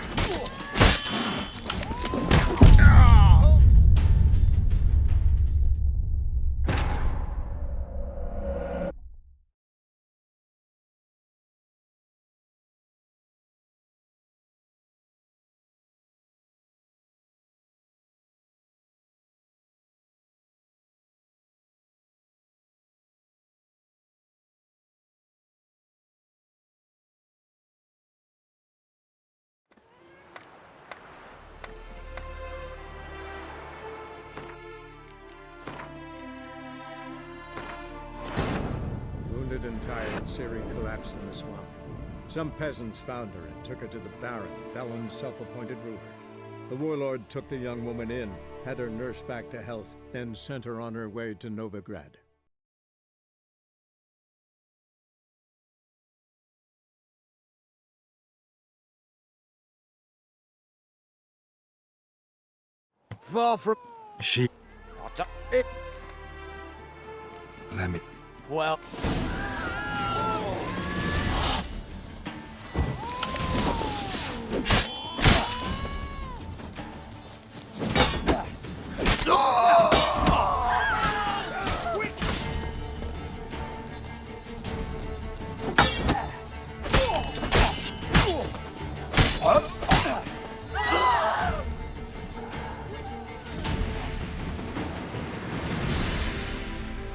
Wounded and tired, Ciri collapsed in the swamp. Some peasants found her and took her to the Baron, Velen's self-appointed ruler. The warlord took the young woman in, had her nursed back to health, then sent her on her way to Novigrad. Far from... She... It... Let me... Well...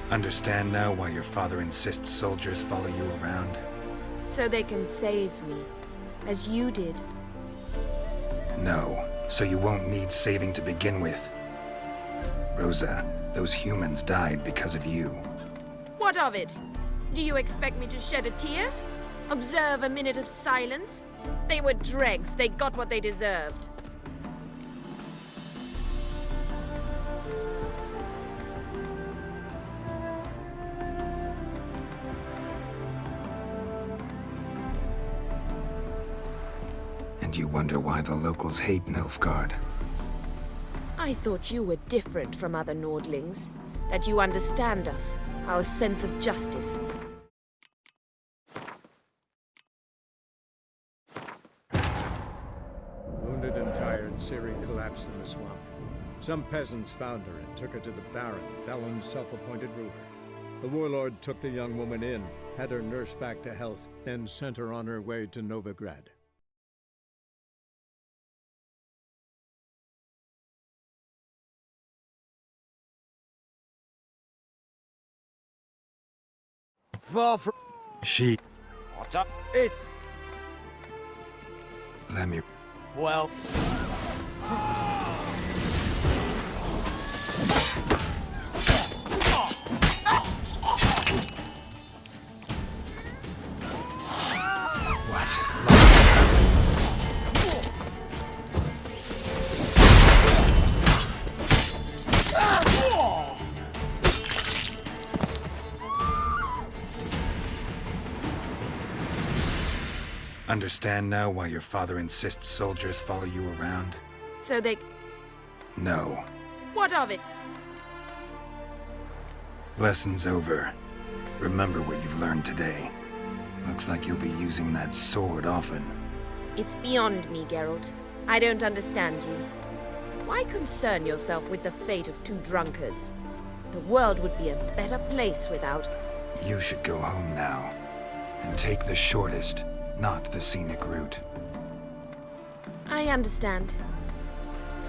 Understand now why your father insists soldiers follow you around? So they can save me, as you did. No, so you won't need saving to begin with. Rosa, those humans died because of you. What of it? Do you expect me to shed a tear? Observe a minute of silence? They were dregs. They got what they deserved. And you wonder why the locals hate Nilfgaard. I thought you were different from other Nordlings. That you understand us, our sense of justice. Wounded and tired, Ciri collapsed in the swamp. Some peasants found her and took her to the Baron, Velen's self-appointed ruler. The warlord took the young woman in, had her nursed back to health, then sent her on her way to Novigrad. Far from... She... It... Let me... Well... What? Understand now why your father insists soldiers follow you around? So they... No. What of it? Lesson's over. Remember what you've learned today. Looks like you'll be using that sword often. It's beyond me, Geralt. I don't understand you. Why concern yourself with the fate of two drunkards? The world would be a better place without... You should go home now. And take the shortest, not the scenic route. I understand.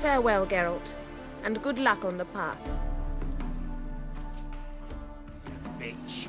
Farewell, Geralt. And good luck on the path. Bitch.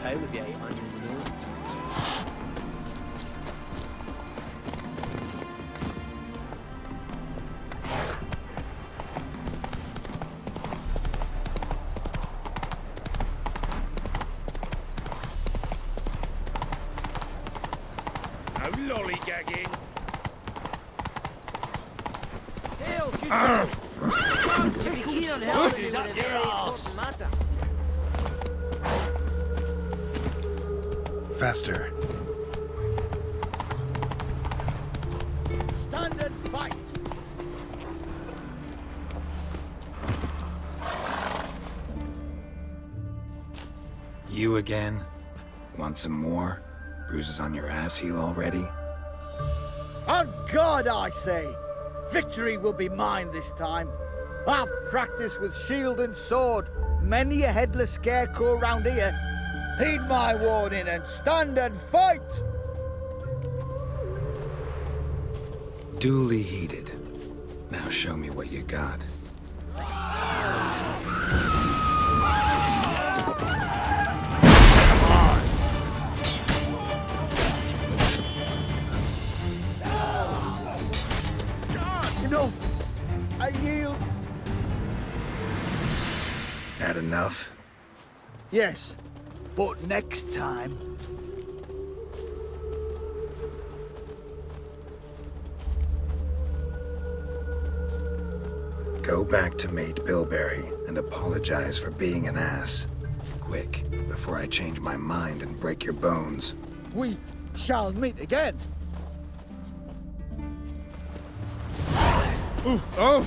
okay with you ate onions and all. No lollygagging. Hell, good fellow. To be keen on helping me with a very important matter. Faster. Stand and fight! You again? Want some more? Bruises on your ass heel already? On God, I say! Victory will be mine this time. I've practiced with shield and sword. Many a headless scarecrow round here. Heed my warning and stand and fight! Duly heeded. Now show me what you got. Enough! I yield! Had enough? Yes, but next time. Go back to Mate Bilberry and apologize for being an ass. Quick, before I change my mind and break your bones. We shall meet again. Oh!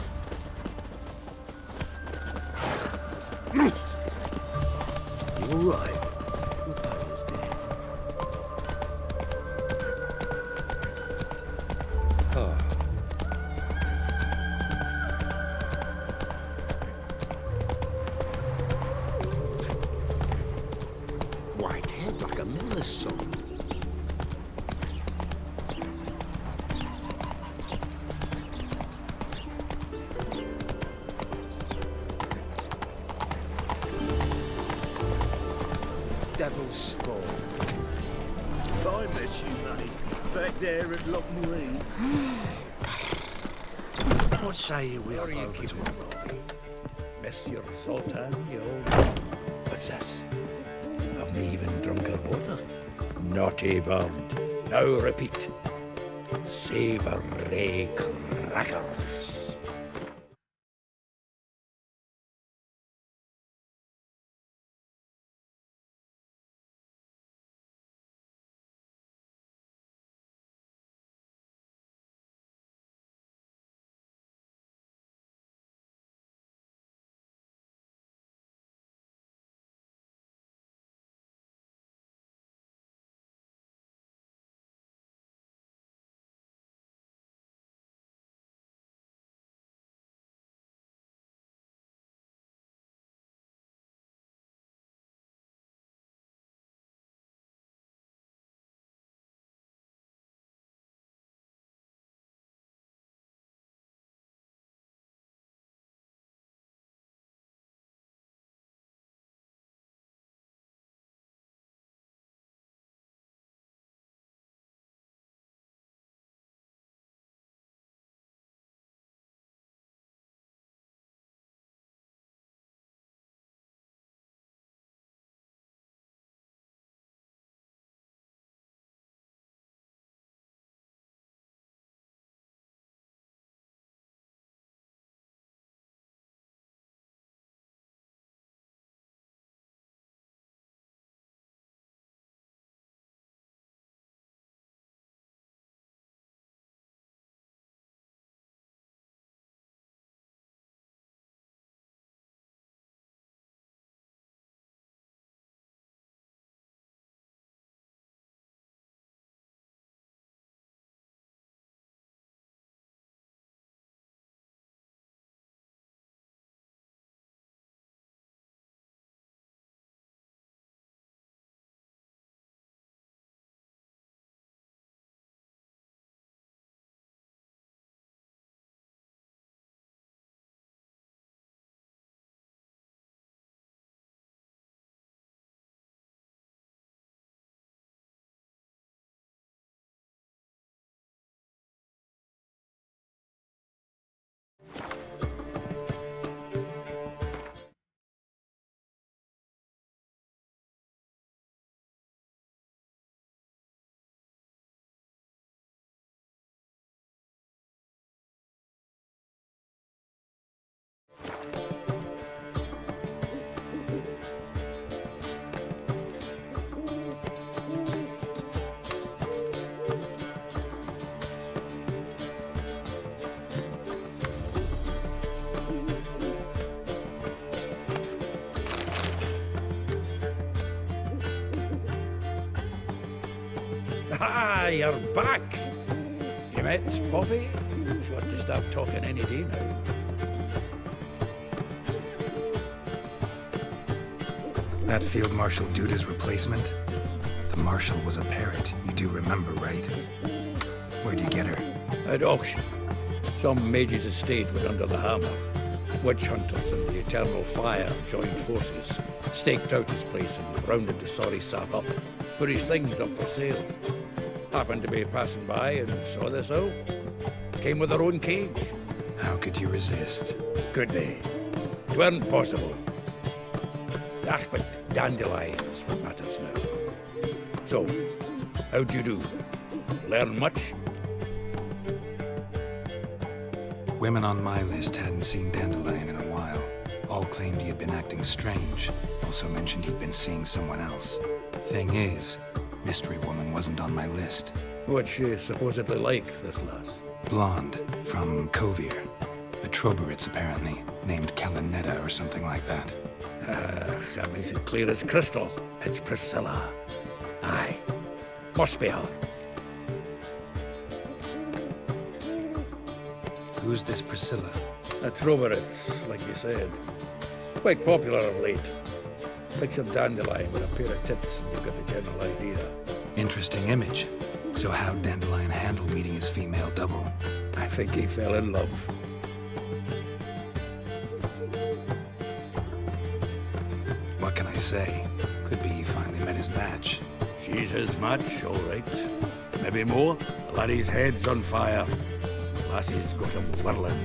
You all right? Ah. White head like a miller's son. Devil's spawn. I met you, mate, back there at Loch Marine. What say you we are over to Robbie? Monsieur Sultan, you old... What's this? I've not even drunk her water. Naughty bird. Now repeat. Savoury crackers. you're back. You met Poppy? She ought to start talking any day now. That Field Marshal Duda's replacement? The Marshal was a parrot, you do remember, right? Where'd you get her? At auction. Some mage's estate went under the hammer. Witch hunters and the Eternal Fire joined forces, staked out his place and rounded the sorry sap up, put his things up for sale. Happened to be passing by and saw this out. Came with her own cage. How could you resist? Could they? 'Tweren't possible. Ah, but dandelions what matters now. So, how'd you do? Learn much? Women on my list hadn't seen Dandelion in a while. All claimed he had been acting strange. Also mentioned he'd been seeing someone else. Thing is, Mystery Woman wasn't on my list. What's she supposedly like, this lass? Blonde, from Kovir. A Troberitz, apparently, named Kalanetta or something like that. That makes it clear as crystal. It's Priscilla. Aye. Must be her. Who's this Priscilla? A Troberitz, like you said. Quite popular of late. Picture Dandelion with a pair of tits and you've got the general idea. Interesting image. So how'd Dandelion handle meeting his female double? I think he fell in love. What can I say? Could be he finally met his match. She's his match, all right. Maybe more. The laddie's head's on fire. Lassie's got him whirling.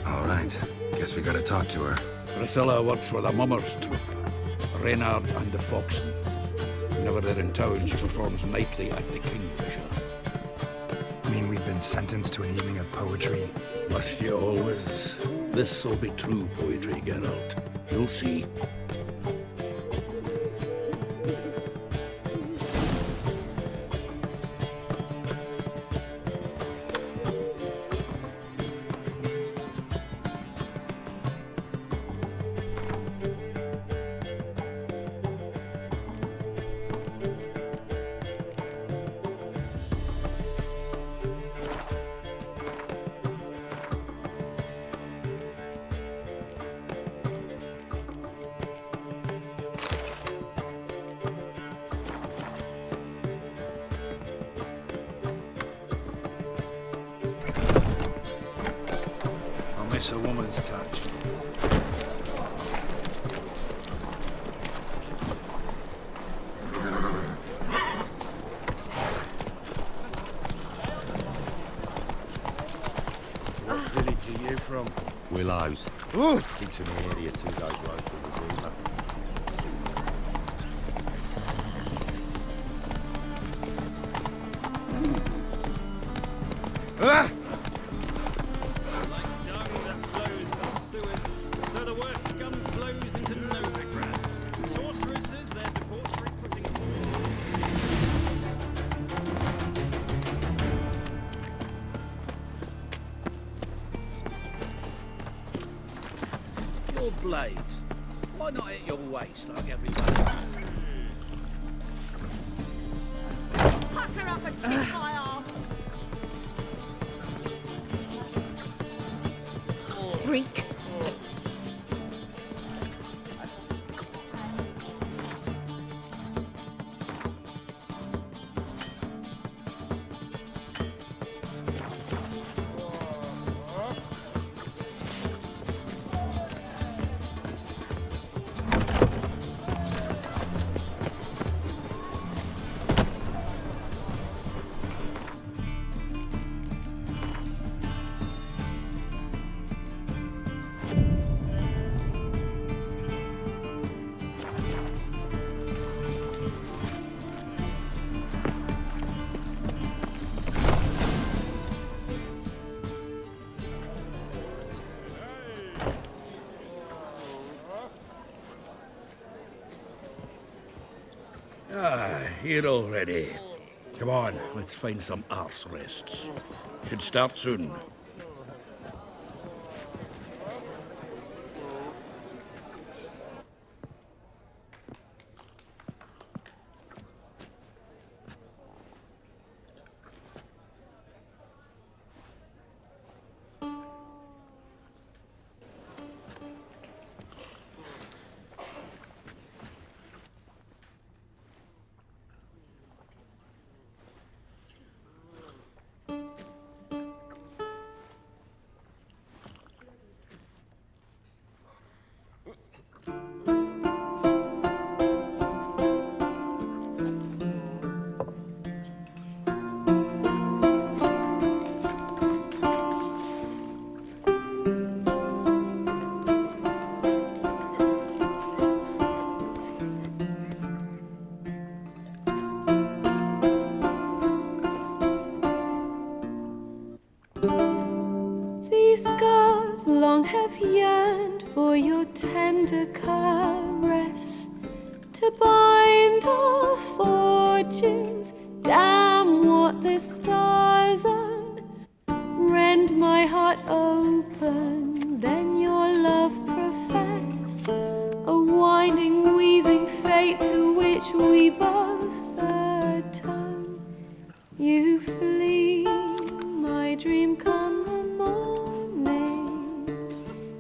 All right. Guess we gotta talk to her. Priscilla works for the Mummers troupe. Reynard and the Foxen. Whenever they're in town, she performs nightly at the Kingfisher. Mean we've been sentenced to an evening of poetry? Must you always? This'll be true poetry, Geralt. You'll see. Miss a woman's touch. What village are you from? Willows. Ooh. It's in the area 2 days road from the Zima. Ah! Your blades. Why not at your waist like everybody else? Pucker up and kiss my ass. Freak. Here already. Come on, let's find some arse rests. Should start soon. These scars long have yearned for your tender caress, to bind our fortunes. Damn what the stars own. Rend my heart open, then your love profess, a winding, weaving fate to which we both atone. You flee, my dream come the morning.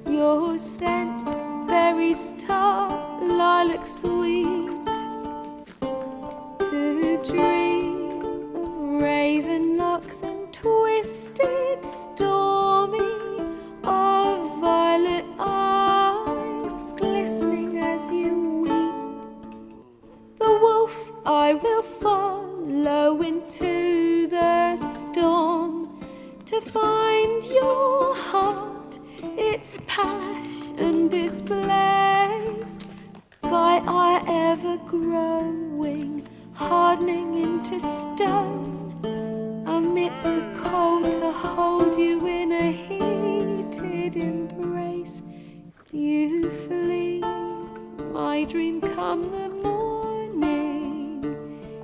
Your scent, berries tart, lilac sweet. To dream of raven locks and twisted, stormy, of violet eyes glistening as you weep. The wolf I will follow into the storm, to find your heart, its passion displaced by our ever-growing, hardening into stone, amidst the cold to hold you in a heated embrace. You flee, my dream come the morning.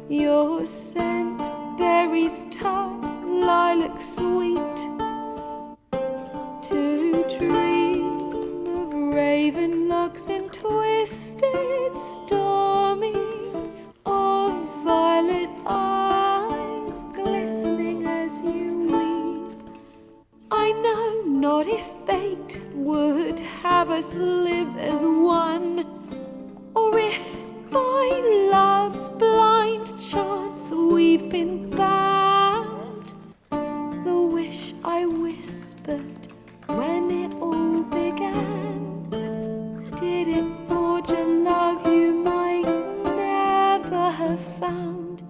Your scent, berries tart, lilac sweet. To dream of raven locks and twisted, stormy, of violet eyes glistening as you weep. I know not if fate would have us live as one, or if by love's blind chance we've been bound. The wish I whispered when it all began, did it forge a love you might never have found?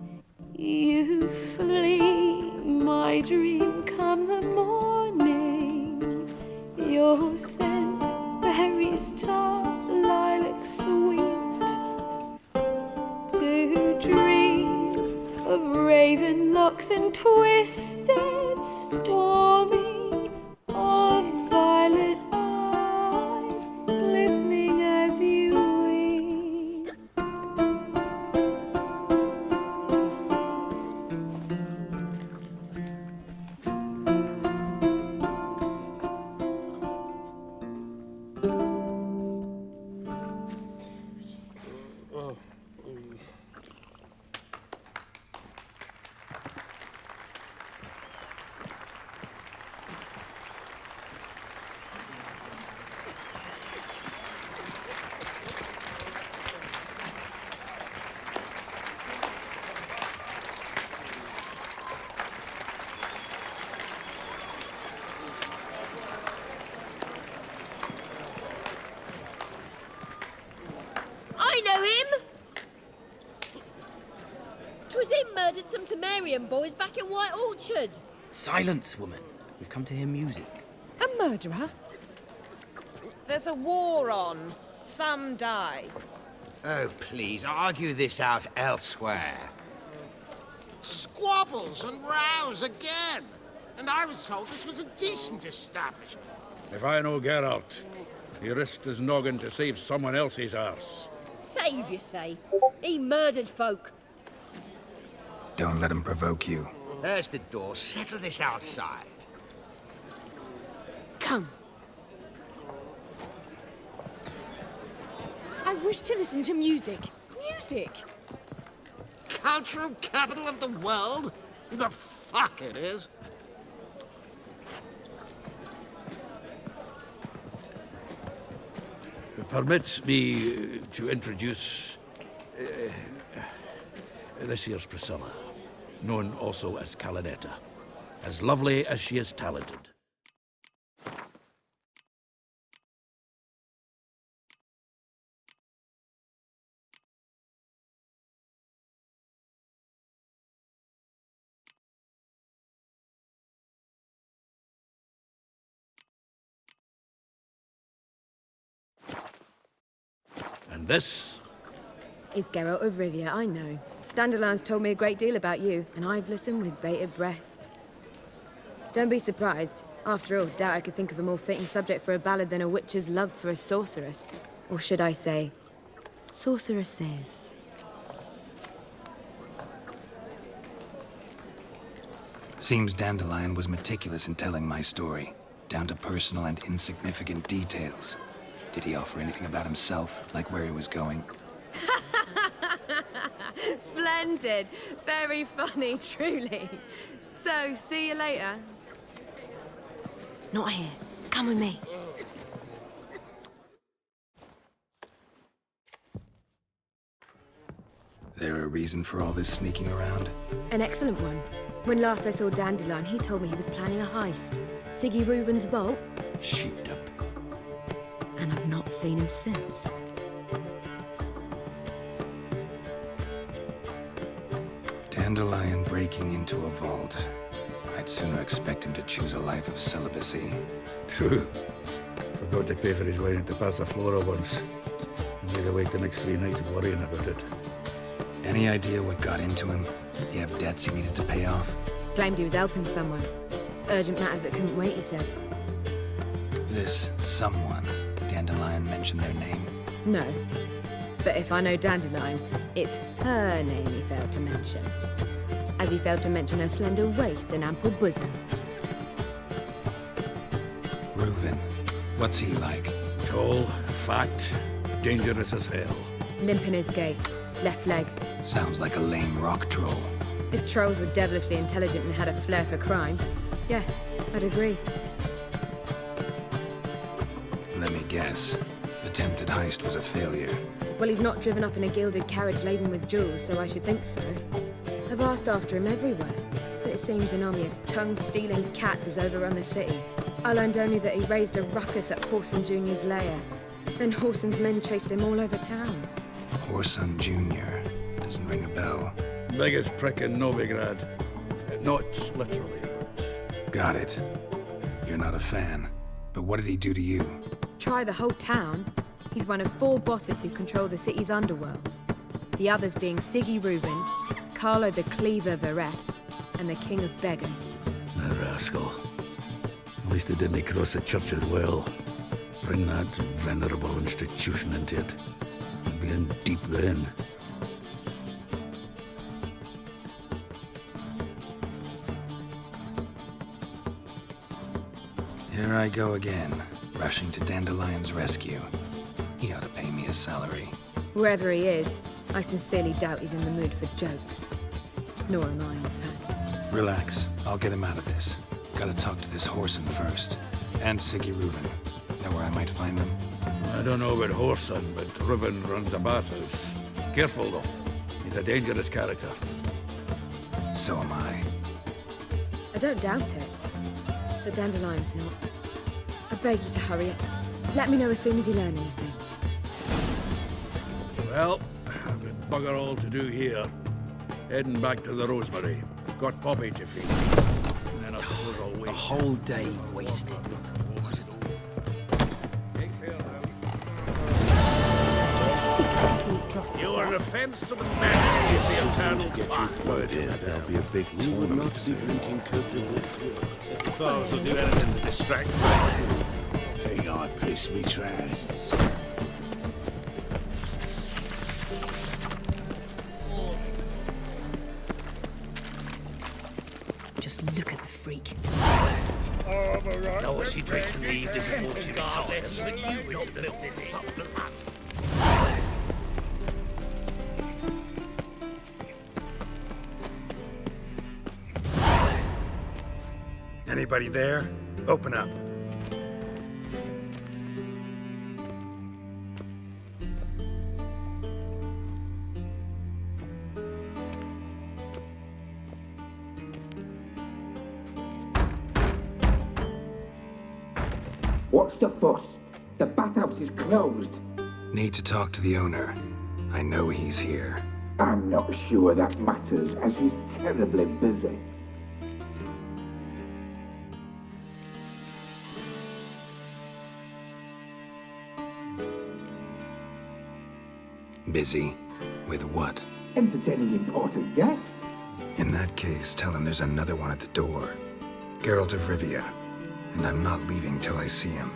You flee, my dream come the morning. Your scent, berries tart, lilac sweet. To dream of raven locks and twisted, stormy, of violet eyes glistening as you weep. I know him! 'Twas him murdered some Temerian boys back in White Orchard. Silence, woman. We've come to hear music. A murderer? There's a war on. Some die. Oh, please, argue this out elsewhere. Squabbles and rows again. And I was told this was a decent establishment. If I know Geralt, he risked his noggin to save someone else's arse. Save, you say? He murdered folk. Don't let him provoke you. There's the door. Settle this outside. Come. I wish to listen to music. Music! Cultural capital of the world? The fuck it is. Permit me to introduce this here's Priscilla, known also as Calinetta, as lovely as she is talented. And this is Geralt of Rivia, I know. Dandelion's told me a great deal about you, and I've listened with bated breath. Don't be surprised. After all, doubt I could think of a more fitting subject for a ballad than a witch's love for a sorceress. Or should I say, sorceresses. Seems Dandelion was meticulous in telling my story, down to personal and insignificant details. Did he offer anything about himself, like where he was going? Splendid. Very funny, truly. So, see you later. Not here. Come with me. There a reason for all this sneaking around? An excellent one. When last I saw Dandelion, he told me he was planning a heist. Siggy Reuven's vault. Sheeped up. And I've not seen him since. Dandelion breaking into a vault. I'd sooner expect him to choose a life of celibacy. True. Forgot to pay for his way into Passiflora once. And made awake the next 3 nights worrying about it. Any idea what got into him? You have debts he needed to pay off? Claimed he was helping someone. Urgent matter that couldn't wait, he said. This someone, Dandelion mentioned their name? No. But if I know Dandelion, it's her name he failed to mention. As he failed to mention her slender waist and ample bosom. Reuven. What's he like? Tall, fat, dangerous as hell. Limp in his gait. Left leg. Sounds like a lame rock troll. If trolls were devilishly intelligent and had a flair for crime, yeah, I'd agree. Let me guess. The attempted heist was a failure. Well, he's not driven up in a gilded carriage laden with jewels, so I should think so. I've asked after him everywhere, but it seems an army of tongue-stealing cats has overrun the city. I learned only that he raised a ruckus at Horson Jr.'s lair. Then Horson's men chased him all over town. Horson Jr. Doesn't ring a bell. Biggest prick in Novigrad. Not literally, but... Got it. You're not a fan. But what did he do to you? Try the whole town. He's one of 4 bosses who control the city's underworld. The others being Siggy Reuven, Carlo the Cleaver Varese, and the King of Beggars. The rascal. At least he didn't cross the church as well. Bring that venerable institution into it. I'd be in deep then. Here I go again, rushing to Dandelion's rescue. He ought to pay me a salary. Wherever he is, I sincerely doubt he's in the mood for jokes. Nor am I, in fact. Relax. I'll get him out of this. Gotta talk to this Horson first. And Siggy Reuven. Know where I might find them? I don't know about Horson, but Reuven runs a bathhouse. Careful, though. He's a dangerous character. So am I. I don't doubt it. But Dandelion's not. I beg you to hurry up. Let me know as soon as you learn anything. Well, I've got bugger all to do here. Heading back to the Rosemary. Got Poppy to feed. And then I suppose I'll wait. A whole day wasted. You are an offense to the majesty of the eternal fire. Word is there'll be a big We would tournament not be soon. drinking Cote de Litre. The fathers will do anything to distract fighters. Think I piss me trousers. Just look at the freak. Know what she drinks in the evening before she retires. Even you not built in it. Anybody there? Open up. What's the fuss? The bathhouse is closed. Need to talk to the owner. I know he's here. I'm not sure that matters, as he's terribly busy. Busy? With what? Entertaining important guests. In that case, tell him there's another one at the door. Geralt of Rivia, and I'm not leaving till I see him.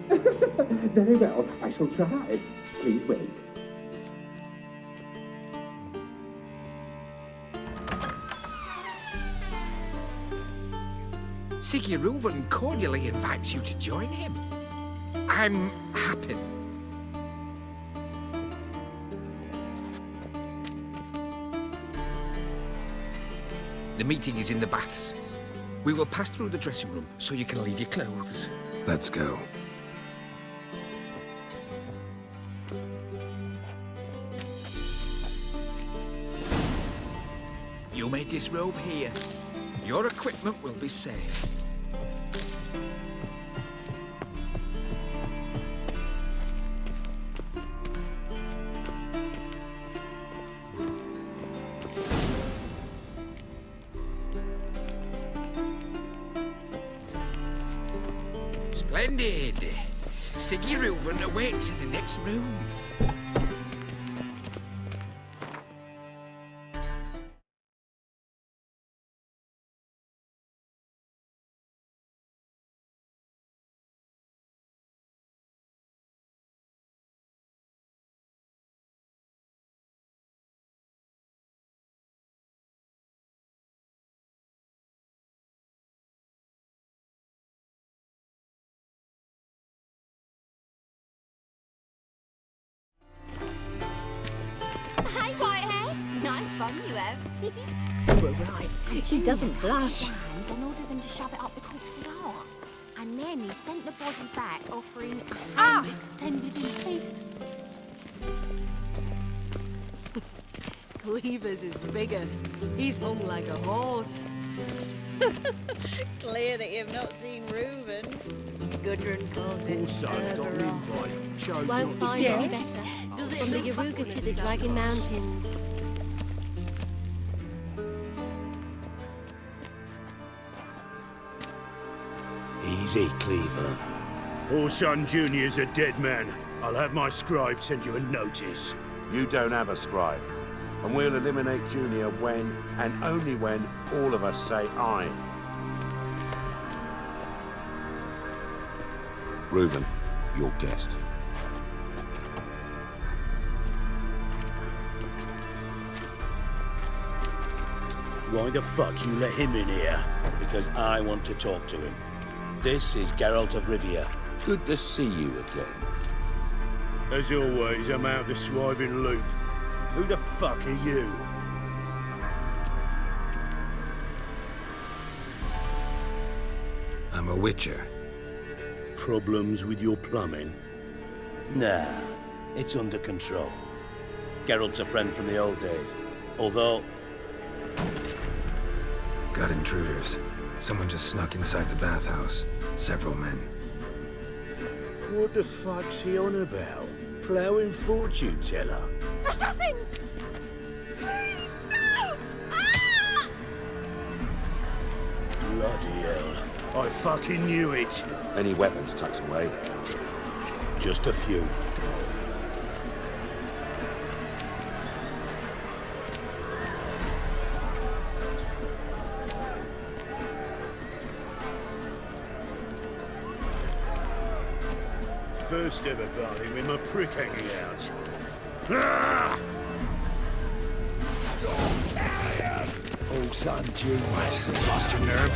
Very well, I shall try. Please wait. Siguruvin cordially invites you to join him. I'm happy. The meeting is in the baths. We will pass through the dressing room so you can leave your clothes. Let's go. You may disrobe here. Your equipment will be safe. Splendid! Siguruvin awaits in the next room. Hey, Whitehair. Nice bum you have. You were right. She doesn't blush. Then ordered them to shove it up the corpse's arse. And then he sent the body back, offering a hand extended in peace. Cleaver's is bigger. He's hung like a horse. Clear that you've not seen Reuben's. Gudrun calls it Also got an invite. Chose Won't not find to any go. better. Does it From the Yaruga to the Dragon Mountains. Easy, Cleaver. Orson Jr.'s a dead man. I'll have my scribe send you a notice. You don't have a scribe. And we'll eliminate Junior when, and only when, all of us say aye. Reuven, your guest. Why the fuck you let him in here? Because I want to talk to him. This is Geralt of Rivia. Good to see you again. As always, I'm out the swiving loop. Who the fuck are you? I'm a witcher. Problems with your plumbing? Nah, it's under control. Geralt's a friend from the old days. Although... Got intruders. Someone just snuck inside the bathhouse. Several men. What the fuck's he on about? Ploughing fortune teller? Assassins! Please, no! Ah! Bloody hell. I fucking knew it. Any weapons tucked away? Just a few. First ever party with my prick hanging out. Ah! Oh, son, G. What? Lost your nerve?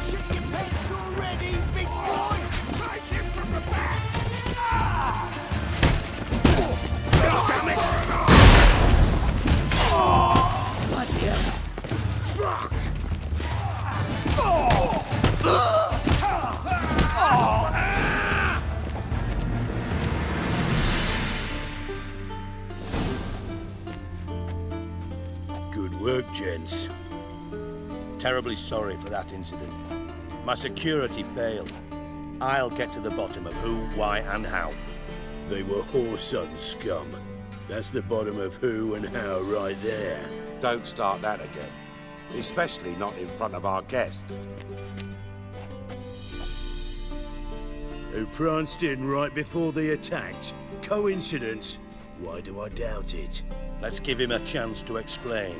Shit your pants already, big boy! Take him from the back! Damn it! Bloody hell! Fuck! Good work, gents. Terribly sorry for that incident. My security failed. I'll get to the bottom of who, why, and how. They were whoreson scum. That's the bottom of who and how right there. Don't start that again. Especially not in front of our guest. Who pranced in right before they attacked. Coincidence? Why do I doubt it? Let's give him a chance to explain.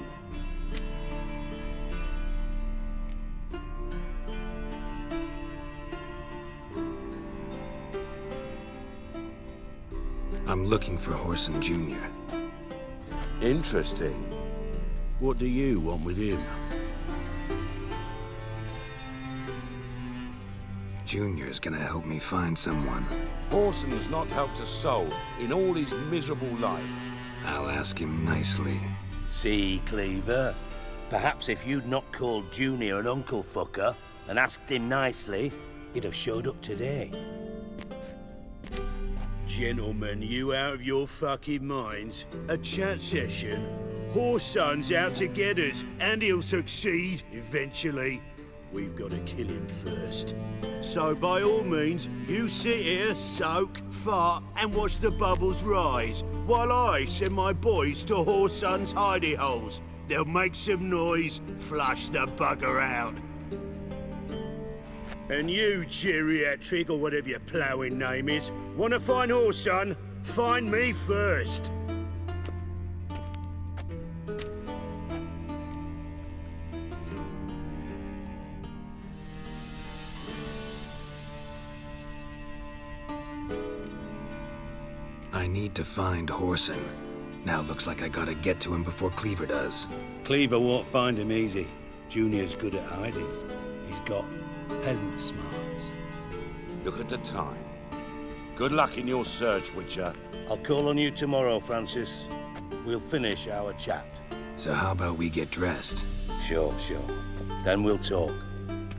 I'm looking for Whoreson Jr. Interesting. What do you want with him? Junior's gonna help me find someone. Whoreson has not helped a soul in all his miserable life. I'll ask him nicely. See, Cleaver? Perhaps if you'd not called Junior an uncle fucker and asked him nicely, he'd have showed up today. Gentlemen, you out of your fucking minds? A chat session? Whoreson's out to get us, and he'll succeed eventually. We've got to kill him first. So by all means, you sit here, soak, fart, and watch the bubbles rise, while I send my boys to Whoreson's hidey holes. They'll make some noise, flush the bugger out. And you, geriatric, or whatever your ploughing name is, want to find Whoreson? Find me first. I need to find Whoreson. Now looks like I gotta get to him before Cleaver does. Cleaver won't find him easy. Junior's good at hiding. He's got peasant smarts. Look at the time. Good luck in your search, Witcher. I'll call on you tomorrow, Francis. We'll finish our chat. So how about we get dressed? Sure. Then we'll talk.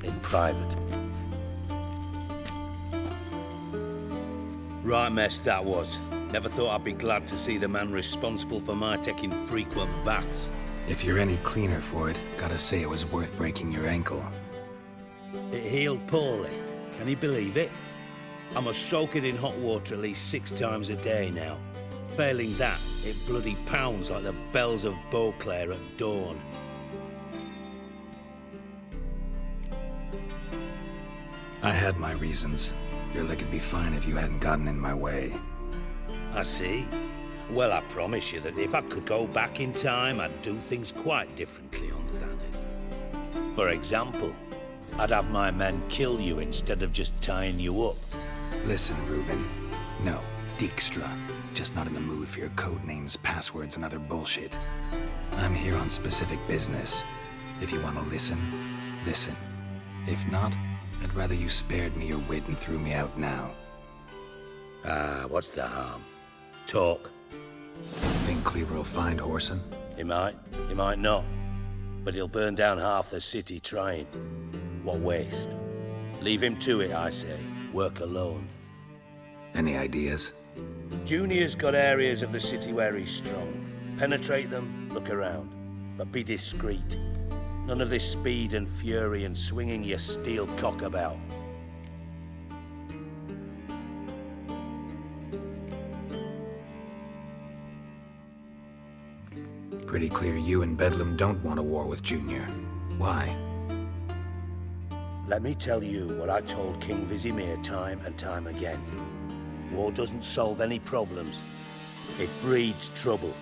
In private. Right mess that was. Never thought I'd be glad to see the man responsible for my taking frequent baths. If you're any cleaner for it, gotta say it was worth breaking your ankle. It healed poorly. Can you believe it? I must soak it in hot water at least 6 times a day now. Failing that, it bloody pounds like the bells of Beauclair at dawn. I had my reasons. Your leg would be fine if you hadn't gotten in my way. I see. Well, I promise you that if I could go back in time, I'd do things quite differently on Thanet. For example, I'd have my men kill you instead of just tying you up. Listen, Reuben. No, Dijkstra. Just not in the mood for your code names, passwords, and other bullshit. I'm here on specific business. If you want to listen, listen. If not, I'd rather you spared me your wit and threw me out now. What's the harm? Talk. Think Cleaver will find Whoreson? He might not. But he'll burn down half the city trying. What waste. Leave him to it, I say. Work alone. Any ideas? Junior's got areas of the city where he's strong. Penetrate them, look around. But be discreet. None of this speed and fury and swinging your steel cock about. Pretty clear you and Bedlam don't want a war with Junior. Why? Let me tell you what I told King Vizimir time and time again. War doesn't solve any problems. It breeds trouble.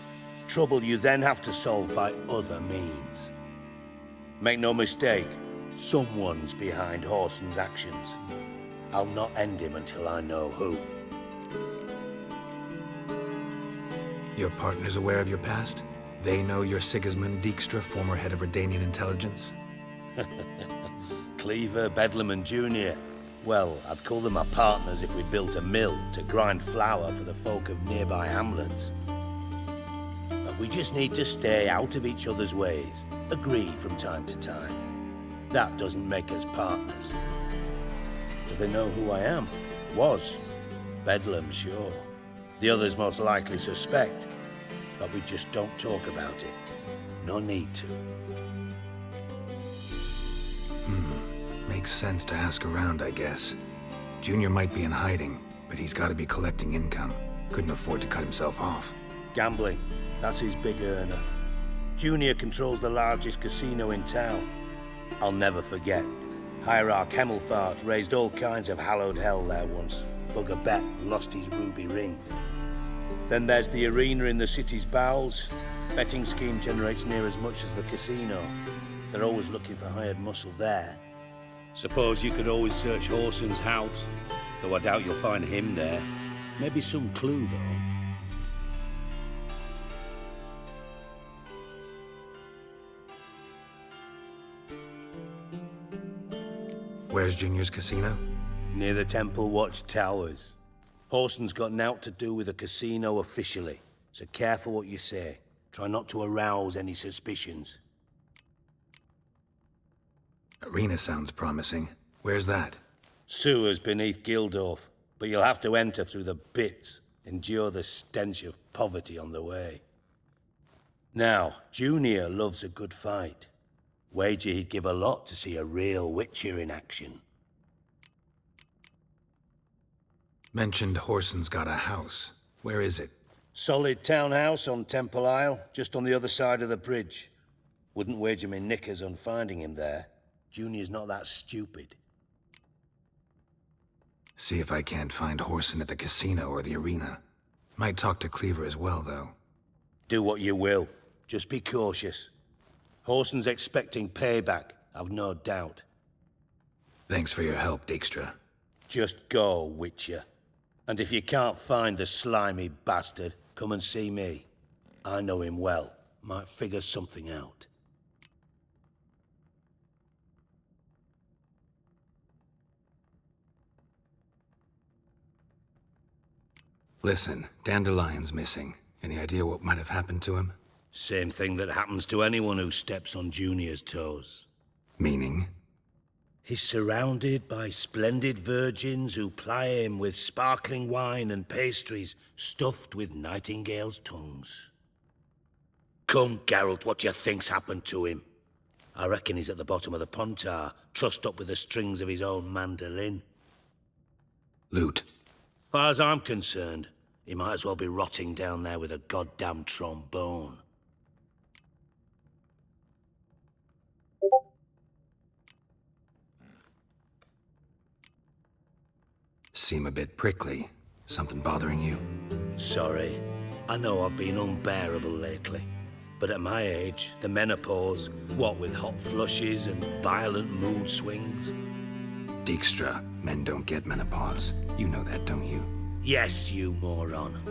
Trouble you then have to solve by other means. Make no mistake, someone's behind Whoreson's actions. I'll not end him until I know who. Your partner's aware of your past? They know you're Sigismund Dijkstra, former head of Redanian intelligence? Cleaver, Bedlam and Junior. Well, I'd call them my partners if we built a mill to grind flour for the folk of nearby hamlets. But we just need to stay out of each other's ways, agree from time to time. That doesn't make us partners. Do they know who I am? Was. Bedlam, sure. The others most likely suspect. But we just don't talk about it. No need to. Makes sense to ask around, I guess. Junior might be in hiding, but he's got to be collecting income. Couldn't afford to cut himself off. Gambling. That's his big earner. Junior controls the largest casino in town. I'll never forget. Hierarch Hemmelfart raised all kinds of hallowed hell there once. Bugger bet lost his ruby ring. Then there's the arena in the city's bowels. Betting scheme generates near as much as the casino. They're always looking for hired muscle there. Suppose you could always search Horson's house, though I doubt you'll find him there. Maybe some clue, though. Where's Junior's casino? Near the Temple Watch Towers. Horson's got nought to do with the casino officially, so careful what you say. Try not to arouse any suspicions. Arena sounds promising. Where's that? Sewers beneath Gildorf, but you'll have to enter through the bits, endure the stench of poverty on the way. Now, Junior loves a good fight. Wager he'd give a lot to see a real Witcher in action. Mentioned Horson's got a house. Where is it? Solid townhouse on Temple Isle, just on the other side of the bridge. Wouldn't wager me knickers on finding him there. Junior's not that stupid. See if I can't find Horson at the casino or the arena. Might talk to Cleaver as well, though. Do what you will. Just be cautious. Horson's expecting payback, I've no doubt. Thanks for your help, Dijkstra. Just go, Witcher. And if you can't find the slimy bastard, come and see me. I know him well. Might figure something out. Listen, Dandelion's missing. Any idea what might have happened to him? Same thing that happens to anyone who steps on Junior's toes. Meaning? He's surrounded by splendid virgins who ply him with sparkling wine and pastries stuffed with nightingales' tongues. Come, Geralt, what do you think's happened to him? I reckon he's at the bottom of the Pontar, trussed up with the strings of his own mandolin. Loot. Far as I'm concerned, he might as well be rotting down there with a goddamn trombone. Seem a bit prickly. Something bothering you? Sorry. I know I've been unbearable lately. But at my age, the menopause, what with hot flushes and violent mood swings. Dijkstra, men don't get menopause. You know that, don't you? Yes, you moron.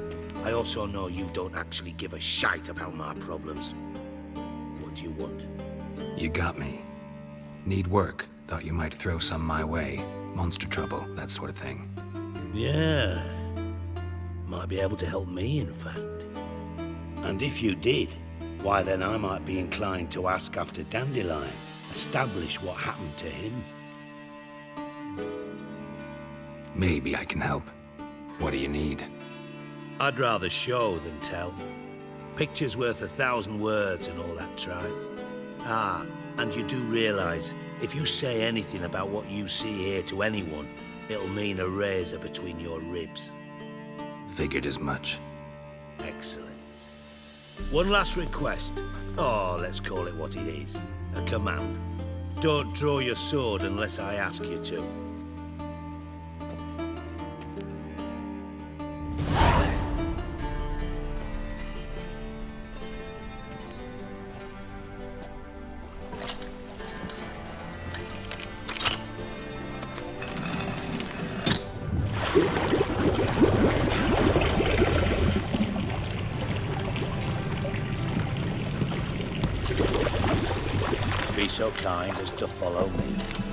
I also know you don't actually give a shite about my problems. What do you want? You got me. Need work. Thought you might throw some my way. Monster trouble, that sort of thing. Yeah. Might be able to help me, in fact. And if you did, why then I might be inclined to ask after Dandelion, establish what happened to him. Maybe I can help. What do you need? I'd rather show than tell. Picture's worth 1,000 words and all that tribe. Ah, and you do realize, if you say anything about what you see here to anyone, it'll mean a razor between your ribs. Figured as much. Excellent. One last request. Oh, let's call it what it is. A command. Don't draw your sword unless I ask you to. Be so kind as to follow me.